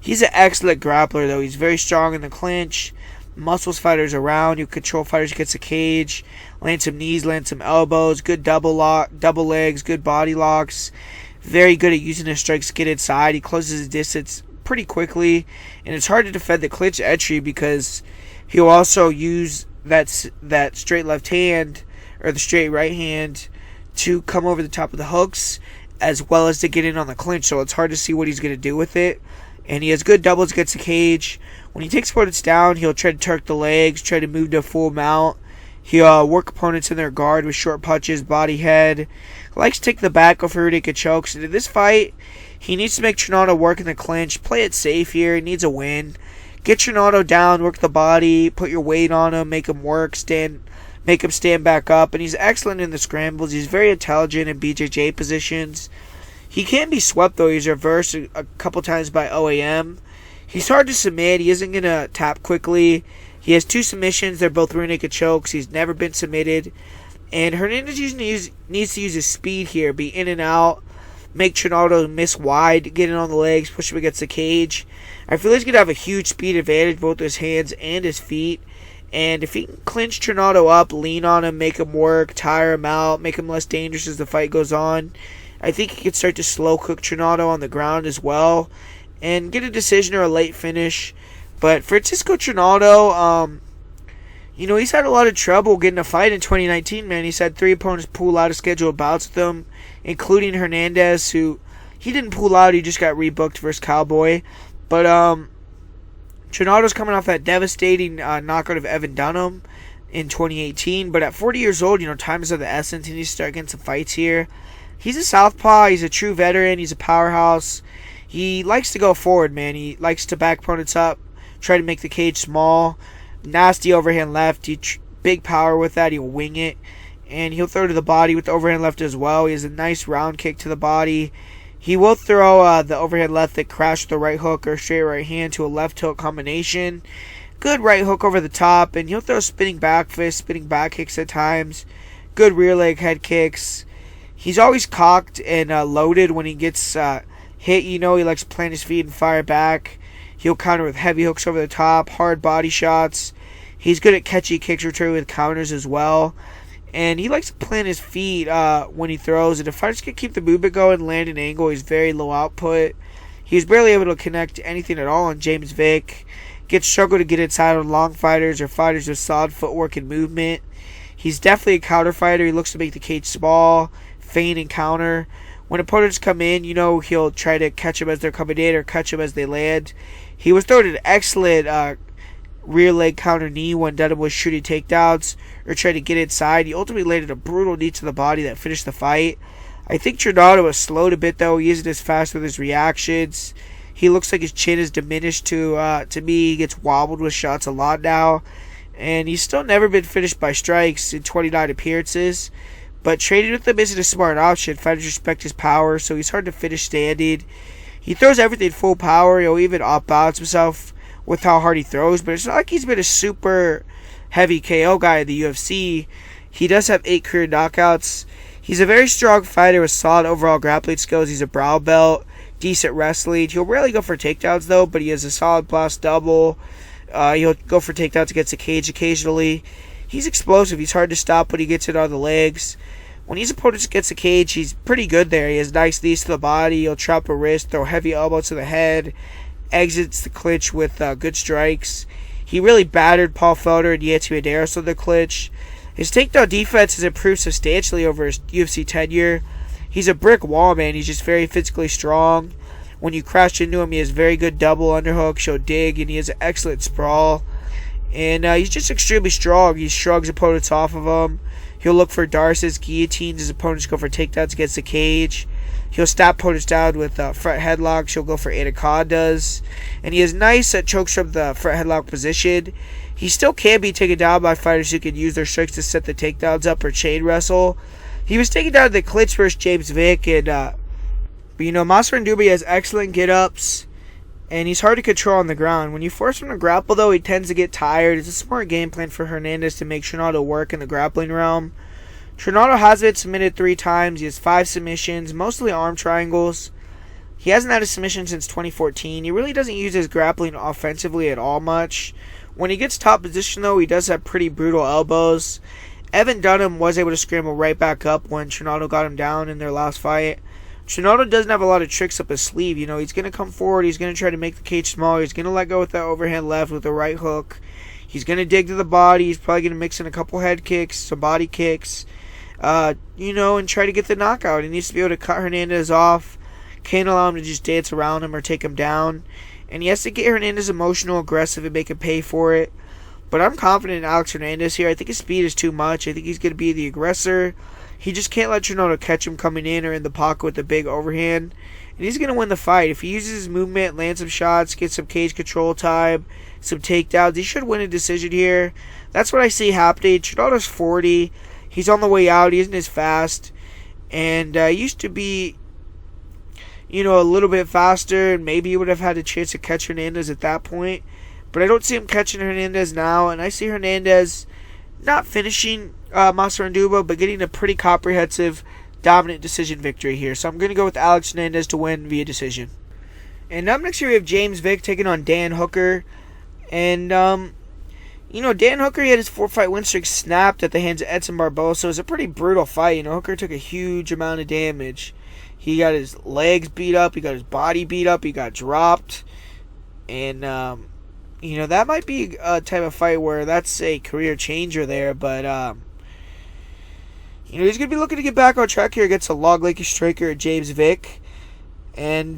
He's an excellent grappler, though. He's very strong in the clinch. Muscles fighters around. You control fighters against the cage. Land some knees, land some elbows. Good double legs, good body locks. Very good at using his strikes to get inside. He closes his distance pretty quickly. And it's hard to defend the clinch entry because he'll also use that straight left hand or the straight right hand to come over the top of the hooks as well as to get in on the clinch. So it's hard to see what he's going to do with it. And he has good doubles against the cage. When he takes opponents down, he'll try to turk the legs, try to move to a full mount. He'll work opponents in their guard with short punches, body head. Likes to take the back, go for Rudica chokes. And in this fight, he needs to make Trinaldo work in the clinch. Play it safe here. He needs a win. Get Trinaldo down, work the body, put your weight on him, make him work, make him stand back up. And he's excellent in the scrambles. He's very intelligent in BJJ positions. He can be swept, though. He's reversed a couple times by OAM. He's hard to submit. He isn't going to tap quickly. He has 2 submissions. They're both rear naked chokes. He's never been submitted. And Hernandez needs to use his speed here. Be in and out. Make Trinaldo miss wide. Get in on the legs. Push him against the cage. I feel he's going to have a huge speed advantage, both his hands and his feet. And if he can clinch Trinaldo up, lean on him, make him work, tire him out, make him less dangerous as the fight goes on, I think he could start to slow cook Trinaldo on the ground as well and get a decision or a late finish. But Francisco Trinaldo, he's had a lot of trouble getting a fight in 2019, man. He's had 3 opponents pull out of scheduled bouts with him, including Hernandez, who he didn't pull out. He just got rebooked versus Cowboy. But Trinaldo's coming off that devastating knockout of Evan Dunham in 2018. But at 40 years old, time is of the essence. He needs to start getting some fights here. He's a southpaw. He's a true veteran. He's a powerhouse. He likes to go forward, man. He likes to back opponents up, try to make the cage small. Nasty overhand left. Big power with that. He'll wing it. And he'll throw to the body with the overhand left as well. He has a nice round kick to the body. He will throw the overhand left that crashed with the right hook or straight right hand to a left hook combination. Good right hook over the top. And he'll throw spinning back fists, spinning back kicks at times. Good rear leg head kicks. He's always cocked and loaded when he gets hit. He likes to plant his feet and fire back. He'll counter with heavy hooks over the top, hard body shots. He's good at catchy kicks, returning with counters as well. And he likes to plant his feet when he throws. And if fighters can keep the movement going, land an angle, he's very low output. He's barely able to connect anything at all on James Vick. Gets struggled to get inside on long fighters or fighters with solid footwork and movement. He's definitely a counter fighter. He looks to make the cage small, feint and counter. When opponents come in, he'll try to catch them as they're coming in or catch them as they land. He was throwing an excellent rear leg counter knee when Dunham was shooting takedowns or trying to get inside. He ultimately landed a brutal knee to the body that finished the fight. I think Trinado was slowed a bit though. He isn't as fast with his reactions. He looks like his chin is diminished to me. He gets wobbled with shots a lot now. And he's still never been finished by strikes in 29 appearances. But trading with him isn't a smart option. Fighters respect his power, so he's hard to finish standing. He throws everything full power. He'll even outbalance himself with how hard he throws. But it's not like he's been a super heavy KO guy in the UFC. He does have 8 career knockouts. He's a very strong fighter with solid overall grappling skills. He's a brown belt, decent wrestling. He'll rarely go for takedowns though, but he has a solid blast double. He'll go for takedowns against the cage occasionally. He's explosive. He's hard to stop when he gets it on the legs. When his opponent gets the cage, he's pretty good there. He has nice knees to the body. He'll trap a wrist, throw heavy elbow to the head, exits the clinch with good strikes. He really battered Paul Felder and Yancy Medeiros on the clinch. His takedown defense has improved substantially over his UFC tenure. He's a brick wall, man. He's just very physically strong. When you crash into him, he has very good double underhook, show dig, and he has an excellent sprawl. And he's just extremely strong. He shrugs opponents off of him. He'll look for darces, guillotines. His opponents go for takedowns against the cage. He'll stop opponents down with front headlocks. He'll go for anacondas. And he has nice chokes from the front headlock position. He still can be taken down by fighters who can use their strikes to set the takedowns up or chain wrestle. He was taken down in the clinch versus James Vick. And, Masvidal has excellent get-ups. And he's hard to control on the ground. When you force him to grapple, though, he tends to get tired. It's a smart game plan for Hernandez to make Trinado work in the grappling realm. Trinado has been submitted 3 times. He has 5 submissions, mostly arm triangles. He hasn't had a submission since 2014. He really doesn't use his grappling offensively at all much. When he gets top position, though, he does have pretty brutal elbows. Evan Dunham was able to scramble right back up when Trinado got him down in their last fight. Trinado doesn't have a lot of tricks up his sleeve. He's going to come forward. He's going to try to make the cage smaller. He's going to let go with that overhand left with the right hook. He's going to dig to the body. He's probably going to mix in a couple head kicks, some body kicks, and try to get the knockout. He needs to be able to cut Hernandez off. Can't allow him to just dance around him or take him down. And he has to get Hernandez emotional, aggressive, and make him pay for it. But I'm confident in Alex Hernandez here. I think his speed is too much. I think he's going to be the aggressor. He just can't let Trinado catch him coming in or in the pocket with a big overhand. And he's going to win the fight. If he uses his movement, lands some shots, gets some cage control time, some takedowns, he should win a decision here. That's what I see happening. Trinado's 40. He's on the way out. He isn't as fast. And he used to be, a little bit faster. And maybe he would have had a chance to catch Hernandez at that point. But I don't see him catching Hernandez now. And I see Hernandez not finishing Masvidal, but getting a pretty comprehensive, dominant decision victory here. So I'm going to go with Alex Hernandez to win via decision. And up next here we have James Vick taking on Dan Hooker. And, Dan Hooker, he had his 4-fight win streak snapped at the hands of Edson Barbosa. It was a pretty brutal fight. Hooker took a huge amount of damage. He got his legs beat up. He got his body beat up. He got dropped. And, that might be a type of fight where that's a career changer there. But, he's going to be looking to get back on track here against a Log-Lakey striker, James Vick. And,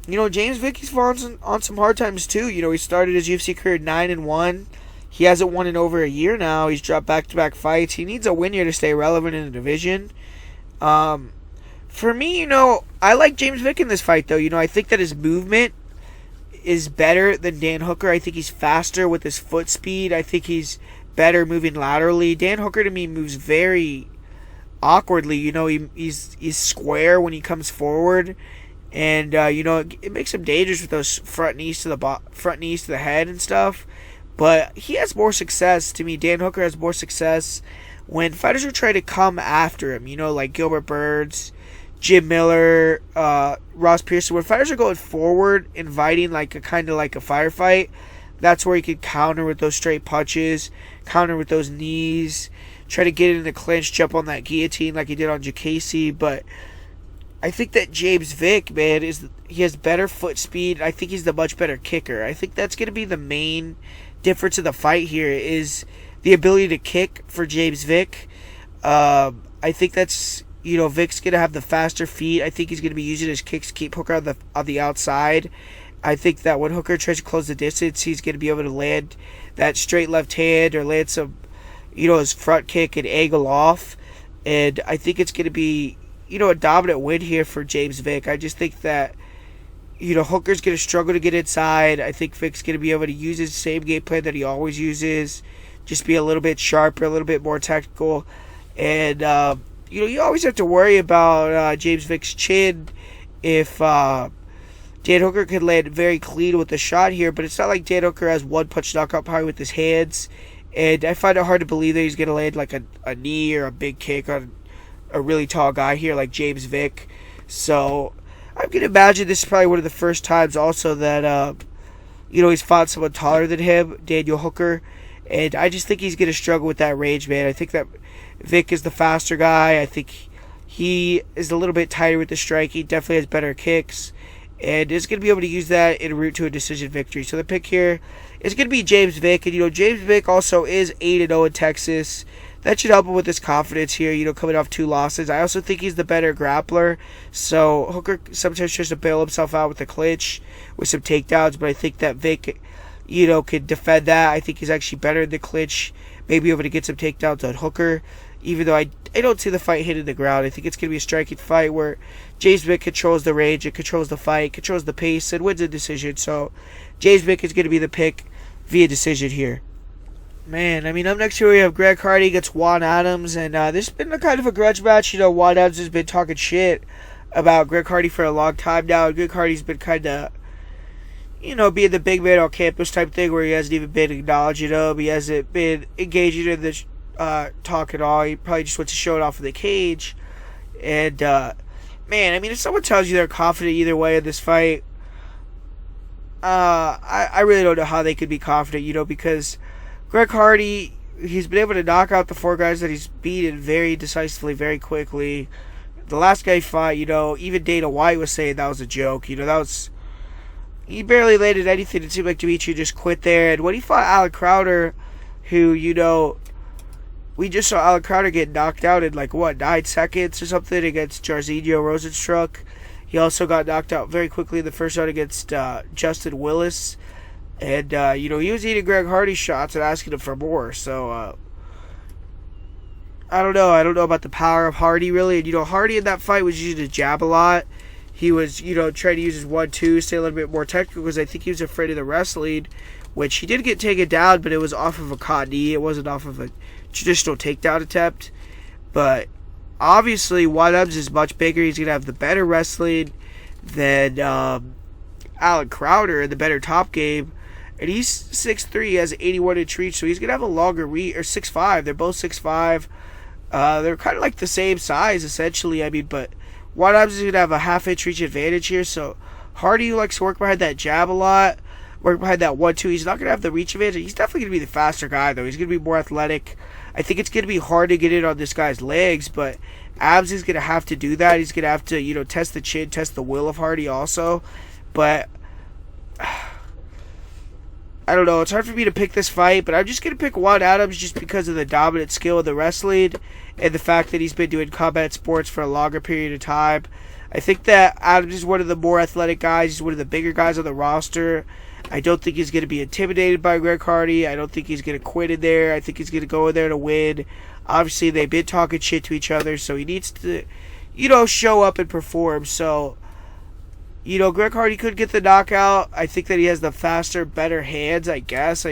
James Vick, he's fallen on some hard times too. He started his UFC career 9-1. He hasn't won in over a year now. He's dropped back-to-back fights. He needs a win here to stay relevant in the division. For me, I like James Vick in this fight, though. I think that his movement is better than Dan Hooker. I think he's faster with his foot speed. I think he's better moving laterally. Dan Hooker, to me, moves very awkwardly. He's square when he comes forward. And, it makes him dangerous with those front knees to the head and stuff. But he has more success. To me, Dan Hooker has more success when fighters are trying to come after him. Like Gilbert Burns, Jim Miller, Ross Pearson. When fighters are going forward, inviting like a firefight, that's where he could counter with those straight punches, counter with those knees, try to get in the clinch, jump on that guillotine like he did on Jacasey. But I think that James Vick, man, he has better foot speed. I think he's the much better kicker. I think that's going to be the main difference in the fight here is the ability to kick for James Vick. I think that's, Vick's going to have the faster feet. I think he's going to be using his kicks to keep Hooker on the outside. I think that when Hooker tries to close the distance, he's going to be able to land that straight left hand or land some, his front kick and angle off. And I think it's going to be, a dominant win here for James Vick. I just think that, Hooker's going to struggle to get inside. I think Vick's going to be able to use his same game plan that he always uses. Just be a little bit sharper, a little bit more technical. And, you always have to worry about James Vick's chin if Dan Hooker could land very clean with the shot here, but it's not like Dan Hooker has one-punch knockout power with his hands, and I find it hard to believe that he's going to land like a knee or a big kick on a really tall guy here like James Vick. So I'm going to imagine this is probably one of the first times also that, he's fought someone taller than him, Daniel Hooker, and I just think he's going to struggle with that range, man. I think that Vick is the faster guy. I think he is a little bit tighter with the strike. He definitely has better kicks. And is going to be able to use that en route to a decision victory. So the pick here is going to be James Vick. And, James Vick also is 8-0 in Texas. That should help him with his confidence here, coming off 2 losses. I also think he's the better grappler. So Hooker sometimes tries to bail himself out with a clinch, with some takedowns. But I think that Vick, can defend that. I think he's actually better in the clinch. Maybe able to get some takedowns on Hooker. Even though I don't see the fight hitting the ground. I think it's going to be a striking fight where James Vick controls the range, and controls the fight, controls the pace, and wins the decision. So James Vick is going to be the pick via decision here. Man, up next here we have Greg Hardy against Juan Adams, and this has been a kind of a grudge match. Juan Adams has been talking shit about Greg Hardy for a long time now, and Greg Hardy's been kind of, being the big man on campus type thing where he hasn't even been acknowledging him. He hasn't been engaging in the talk at all. He probably just wants to show it off in the cage. And, man, if someone tells you they're confident either way in this fight, I really don't know how they could be confident, because Greg Hardy, he's been able to knock out the 4 guys that he's beaten very decisively, very quickly. The last guy he fought, even Dana White was saying that was a joke. He barely landed anything. It seemed like Dimitri just quit there. And when he fought Alan Crowder, who, we just saw Alan Crowder get knocked out in 9 seconds or something against Jairzinho Rosenstruck. He also got knocked out very quickly in the first round against Justin Willis. And, he was eating Greg Hardy's shots and asking him for more. So, I don't know. I don't know about the power of Hardy, really. And, Hardy in that fight was using his jab a lot. He was, trying to use his 1-2, stay a little bit more technical because I think he was afraid of the wrestling, which he did get taken down, but it was off of a caught knee. It wasn't off of a traditional takedown attempt. But obviously Juan Adams is much bigger. He's going to have the better wrestling than Alan Crowder and the better top game. And he's 6'3", he has 81-inch reach, so he's going to have a longer reach, or 6'5". They're both 6'5". They're kind of like the same size, essentially. But Juan Adams is going to have a half-inch reach advantage here, so Hardy, who likes to work behind that jab a lot, work behind that 1-2, he's not going to have the reach advantage. He's definitely going to be the faster guy, though. He's going to be more athletic. I think it's going to be hard to get in on this guy's legs, but Adams is going to have to do that. He's going to have to, test the chin, test the will of Hardy also. But I don't know. It's hard for me to pick this fight, but I'm just going to pick Juan Adams just because of the dominant skill of the wrestling and the fact that he's been doing combat sports for a longer period of time. I think that Adams is one of the more athletic guys. He's one of the bigger guys on the roster. I don't think he's going to be intimidated by Greg Hardy. I don't think he's going to quit in there. I think he's going to go in there to win. Obviously, they've been talking shit to each other, so he needs to, show up and perform. So, Greg Hardy could get the knockout. I think that he has the faster, better hands, I guess.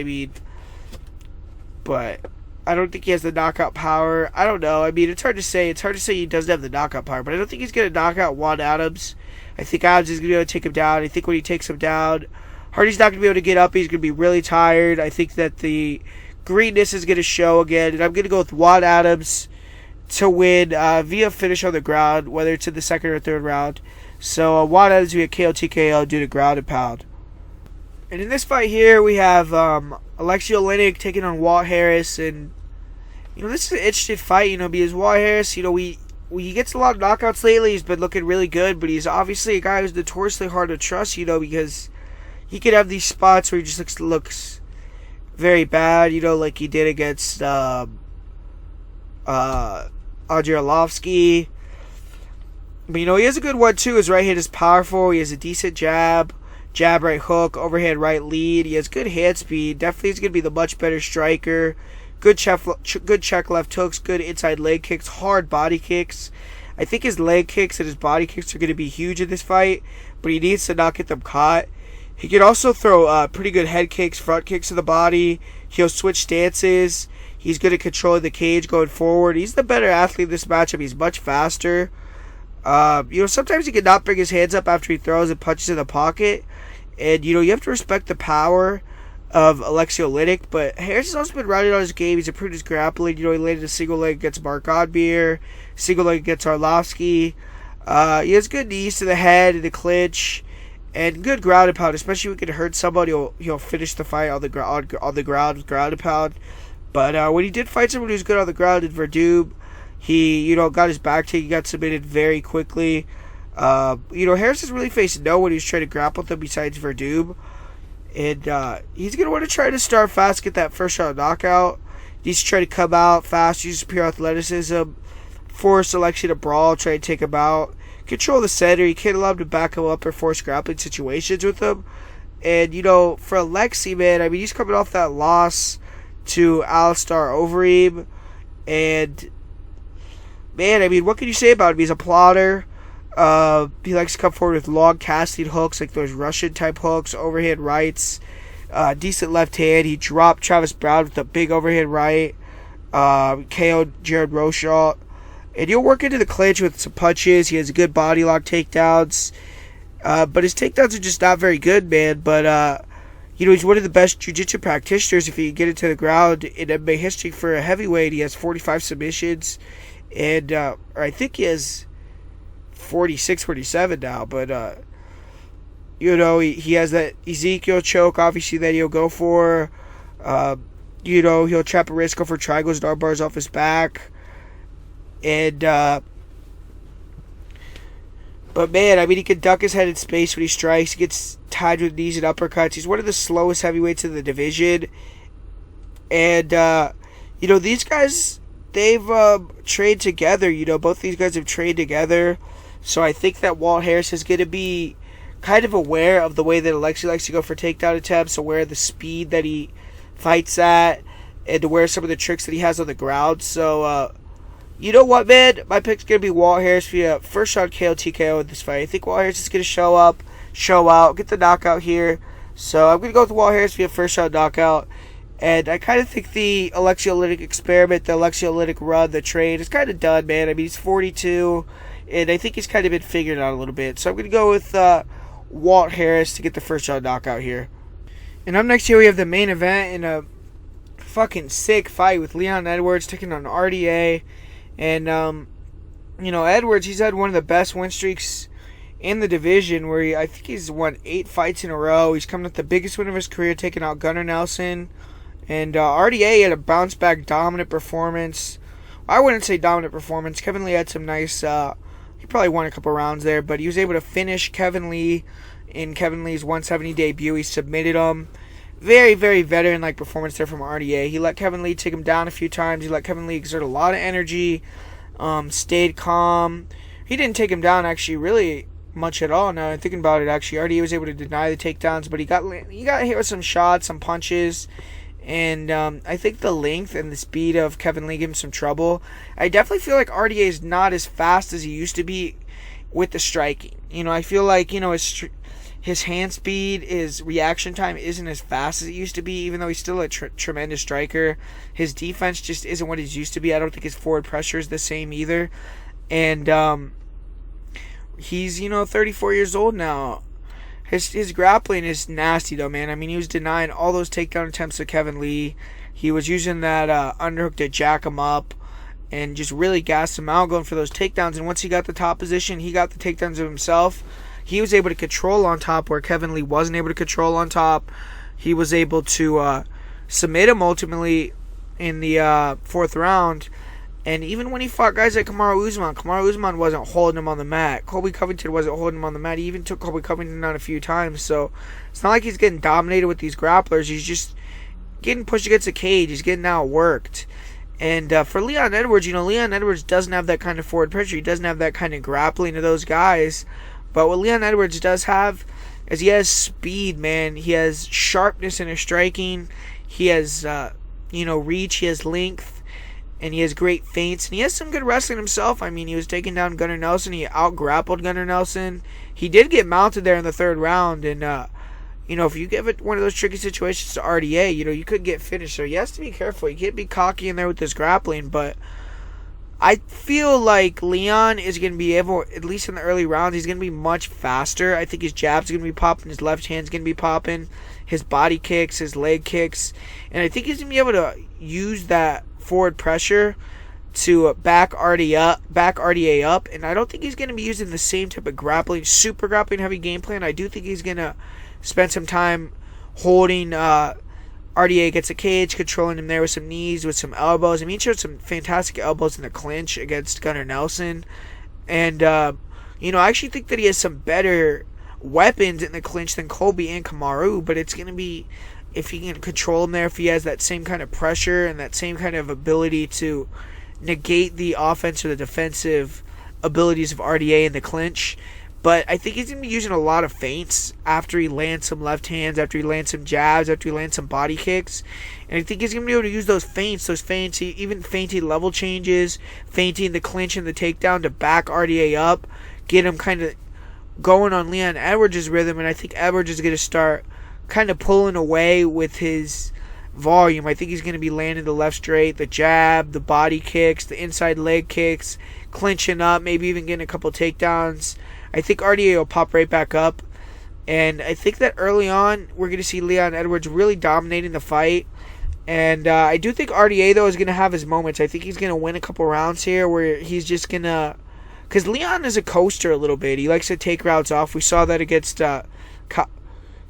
But I don't think he has the knockout power. I don't know. It's hard to say. It's hard to say he doesn't have the knockout power, but I don't think he's going to knock out Juan Adams. I think Adams is going to be able to take him down. I think when he takes him down, Hardy's not going to be able to get up. He's going to be really tired. I think that the greenness is going to show again, and I'm going to go with Juan Adams to win via finish on the ground, whether it's in the second or third round. So Juan Adams via KO TKO due to ground and pound. And in this fight here, we have Alexei Oleinik taking on Walt Harris. And, this is an interesting fight, because Walt Harris, he gets a lot of knockouts lately. He's been looking really good, but he's obviously a guy who's notoriously hard to trust, because he could have these spots where he just looks very bad, like he did against Andrei Arlovsky. But, he has a good one, too. His right hand is powerful. He has a decent jab right hook, overhand right lead. He has good hand speed. Definitely is going to be the much better striker. Good check left hooks, good inside leg kicks, hard body kicks. I think his leg kicks and his body kicks are going to be huge in this fight, but he needs to not get them caught. He can also throw pretty good head kicks, front kicks to the body. He'll switch stances. He's good at controlling the cage going forward. He's the better athlete in this matchup. He's much faster. Sometimes he can not bring his hands up after he throws and punches in the pocket. And, you have to respect the power of Alexei Oleinik. But Harris has also been rounding on his game. He's improved his grappling. He landed a single leg against Mark Godbeer, single leg against Arlovsky. He has good knees to the head and the clinch, and good ground and pound. Especially when he can hurt somebody, he'll finish the fight on the ground with ground and pound. But when he did fight someone who's good on the ground in Verdum, he, got his back taken, got submitted very quickly. Harris has really faced no one who's trying to grapple with him besides Verdum. And he's going to want to try to start fast, get that first shot knockout. He needs to try to come out fast, use his pure athleticism, force Alexei to brawl, try to take him out. Control the center. You can't allow him to back him up or force grappling situations with him. And, for Alexei, man, he's coming off that loss to Alistair Overeem. And, man, what can you say about him? He's a plotter. He likes to come forward with long casting hooks, like those Russian-type hooks, overhand rights, decent left hand. He dropped Travis Brown with a big overhand right, KO'd Jared Roshaw. And he'll work into the clinch with some punches. He has good body lock takedowns. But his takedowns are just not very good, man. But, he's one of the best jiu-jitsu practitioners if he can get into the ground in MMA history for a heavyweight. He has 45 submissions. And I think he has 46, 47 now. But, he has that Ezekiel choke, obviously, that he'll go for. He'll trap a wrist, go for triangles and arm bars off his back. And, but man, he can duck his head in space when he strikes. He gets tied with knees and uppercuts. He's one of the slowest heavyweights in the division. And, these guys, they've trained together. Both these guys have trained together. So I think that Walt Harris is going to be kind of aware of the way that Alexei likes to go for takedown attempts, aware of the speed that he fights at, and aware of some of the tricks that he has on the ground. So, you know what, man? My pick's going to be Walt Harris via first round KO TKO in this fight. I think Walt Harris is going to show up, show out, get the knockout here. So I'm going to go with Walt Harris via first round knockout. And I kind of think the Alexei Oleinik experiment, the Alexei Oleinik run, the trade is kind of done, man. He's 42, and I think he's kind of been figured out a little bit. So I'm going to go with Walt Harris to get the first round knockout here. And up next here we have the main event in a fucking sick fight with Leon Edwards taking on RDA. And, Edwards, he's had one of the best win streaks in the division where I think he's won 8 fights in a row. He's coming with the biggest win of his career, taking out Gunnar Nelson. And RDA had a bounce-back dominant performance. I wouldn't say dominant performance. Kevin Lee had some nice, he probably won a couple rounds there, but he was able to finish Kevin Lee in Kevin Lee's 170 debut. He submitted him. Very, very veteran-like performance there from RDA. He let Kevin Lee take him down a few times. He let Kevin Lee exert a lot of energy, stayed calm. He didn't take him down, actually, really much at all. Now I'm thinking about it, actually. RDA was able to deny the takedowns, but he got hit with some shots, some punches, and I think the length and the speed of Kevin Lee gave him some trouble. I definitely feel like RDA is not as fast as he used to be with the striking. I feel like, his hand speed, his reaction time isn't as fast as it used to be, even though he's still a tremendous striker. His defense just isn't what it used to be. I don't think his forward pressure is the same either. And he's, 34 years old now. His grappling is nasty, though, man. He was denying all those takedown attempts of Kevin Lee. He was using that underhook to jack him up and just really gassed him out, going for those takedowns. And once he got the top position, he got the takedowns of himself. he was able to control on top where Kevin Lee wasn't able to control on top. He was able to submit him ultimately in the 4th round. And even when he fought guys like Kamaru Usman wasn't holding him on the mat. Colby Covington wasn't holding him on the mat. He even took Colby Covington down a few times. So it's not like he's getting dominated with these grapplers. He's just getting pushed against the cage. He's getting outworked. And for Leon Edwards, Leon Edwards doesn't have that kind of forward pressure. He doesn't have that kind of grappling to those guys. But what Leon Edwards does have is he has speed, man. He has sharpness in his striking. He has, reach. He has length. And he has great feints. And he has some good wrestling himself. I mean, he was taking down Gunnar Nelson. He out-grappled Gunnar Nelson. He did get mounted there in the 3rd round. And, if you give it one of those tricky situations to RDA, you could get finished. So he has to be careful. You can't be cocky in there with this grappling. But I feel like Leon is going to be able, at least in the early rounds, he's going to be much faster. I think his jab's going to be popping. His left hand's going to be popping. His body kicks, his leg kicks. And I think he's going to be able to use that forward pressure to back RDA up, and I don't think he's going to be using the same type of super grappling heavy game plan. I do think he's going to spend some time holding RDA against the cage, controlling him there with some knees, with some elbows. I mean, he showed some fantastic elbows in the clinch against Gunnar Nelson, and I actually think that he has some better weapons in the clinch than Colby and Kamaru, but it's going to be if he can control him there, if he has that same kind of pressure and that same kind of ability to negate the offense or the defensive abilities of RDA in the clinch. But I think he's going to be using a lot of feints after he lands some left hands, after he lands some jabs, after he lands some body kicks. And I think he's going to be able to use those feints, even feinting level changes, feinting the clinch and the takedown to back RDA up, get him kind of going on Leon Edwards' rhythm. And I think Edwards is going to start kind of pulling away with his volume. I think he's going to be landing the left straight, the jab, the body kicks, the inside leg kicks, clinching up, maybe even getting a couple takedowns. I think RDA will pop right back up. And I think that early on, we're going to see Leon Edwards really dominating the fight. And I do think RDA, though, is going to have his moments. I think he's going to win a couple rounds here where he's just going to... Because Leon is a coaster a little bit. He likes to take rounds off. We saw that against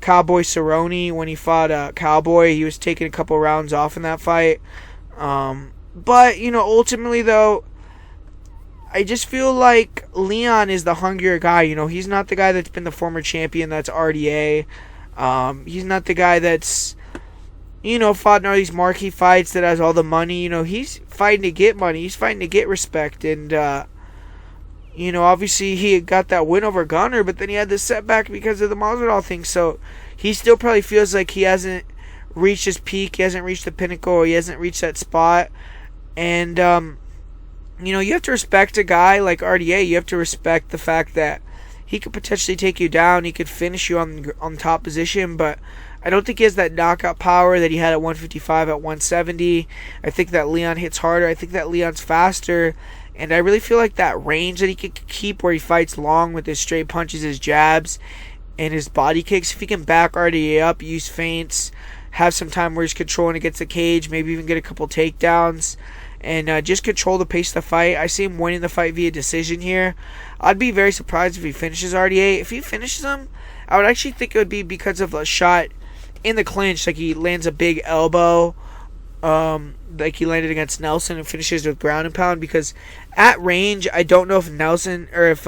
Cowboy Cerrone when he fought Cowboy. He was taking a couple rounds off in that fight. But, ultimately, though, I just feel like Leon is the hungrier guy. He's not the guy that's been the former champion that's RDA. He's not the guy that's, fought in all these marquee fights that has all the money. He's fighting to get money. He's fighting to get respect. And, obviously he got that win over Gunnar, but then he had this setback because of the Masvidal thing. So he still probably feels like he hasn't reached his peak. He hasn't reached the pinnacle. He hasn't reached that spot. And, you have to respect a guy like RDA. You have to respect the fact that he could potentially take you down. He could finish you on top position, but I don't think he has that knockout power that he had at 155, at 170. I think that Leon hits harder. I think that Leon's faster. And I really feel like that range that he could keep where he fights long with his straight punches, his jabs, and his body kicks, if he can back RDA up, use feints, have some time where he's controlling against the cage, maybe even get a couple takedowns, and just control the pace of the fight. I see him winning the fight via decision here. I'd be very surprised if he finishes RDA. If he finishes him, I would actually think it would be because of a shot in the clinch, like he lands a big elbow, like he landed against Nelson, and finishes with ground and pound, because at range, I don't know if Nelson or if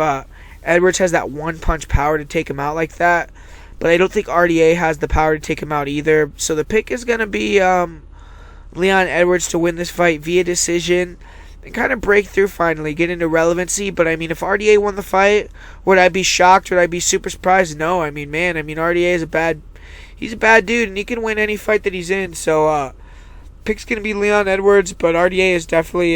Edwards has that one punch power to take him out like that, but I don't think RDA has the power to take him out either. So the pick is going to be Leon Edwards to win this fight via decision and kind of break through finally, get into relevancy. But I mean, if RDA won the fight, would I be shocked? Would I be super surprised? No. I mean, RDA is he's a bad dude, and he can win any fight that he's in. So pick's going to be Leon Edwards, but RDA is definitely,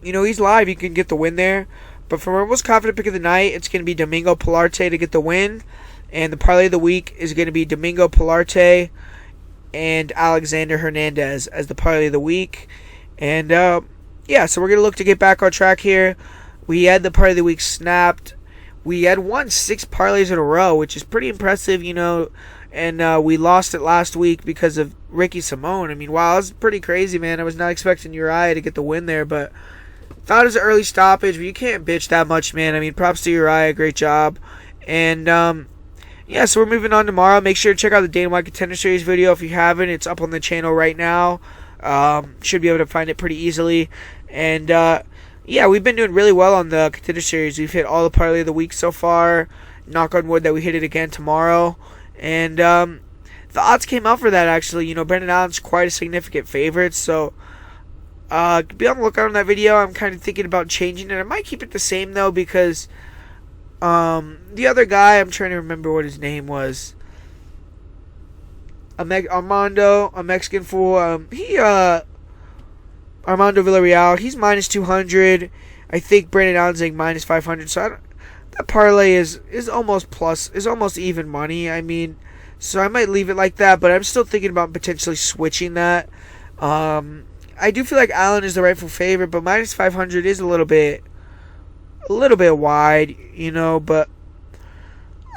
he's live. He can get the win there. But for my most confident pick of the night, it's going to be Domingo Pilarte to get the win. And the parlay of the week is going to be Domingo Pilarte and Alexander Hernandez as the parlay of the week. And, so we're going to look to get back on track here. We had the parlay of the week snapped. We had won 6 parlays in a row, which is pretty impressive, and we lost it last week because of Ricky Simone. I mean, wow, that was pretty crazy, man. I was not expecting Uriah to get the win there, but Thought it was an early stoppage, but you can't bitch that much, man. I mean, props to Uriah, great job. And yeah, so we're moving on tomorrow. Make sure to check out the Dana White Contender Series video if you haven't. It's up on the channel right now. Should be able to find it pretty easily. And yeah, we've been doing really well on the Contender Series. We've hit all the parlay of the week so far. Knock on wood that we hit it again tomorrow. And the odds came out for that, actually. You know, Brendan Allen's quite a significant favorite, so be on the lookout on that video. I'm kind of thinking about changing it. I might keep it the same, though, because the other guy, I'm trying to remember what his name was. Armando, a Mexican fool. Armando Villarreal, he's minus 200. I think Brandon Allen's like minus 500. So that parlay is almost plus, is almost even money. I mean, so I might leave it like that, but I'm still thinking about potentially switching that. I do feel like Allen is the rightful favorite, but minus 500 is a little bit wide, you know, but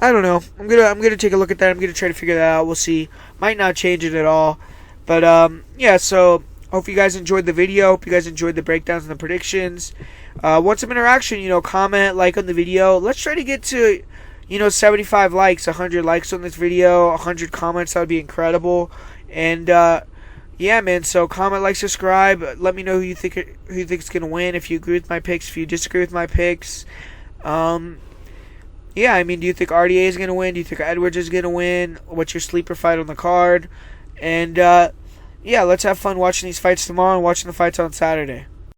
I don't know. I'm gonna take a look at that. I'm gonna try to figure that out. We'll see. Might not change it at all. But yeah, so hope you guys enjoyed the video. Hope you guys enjoyed the breakdowns and the predictions. Want some interaction, you know, comment, like on the video. Let's try to get to, you know, 75 likes, 100 likes on this video, 100 comments. That would be incredible. And yeah, man, so comment, like, subscribe. Let me know who you think is going to win, if you agree with my picks, if you disagree with my picks. Yeah, I mean, do you think RDA is going to win? Do you think Edwards is going to win? What's your sleeper fight on the card? And yeah, let's have fun watching these fights tomorrow and watching the fights on Saturday.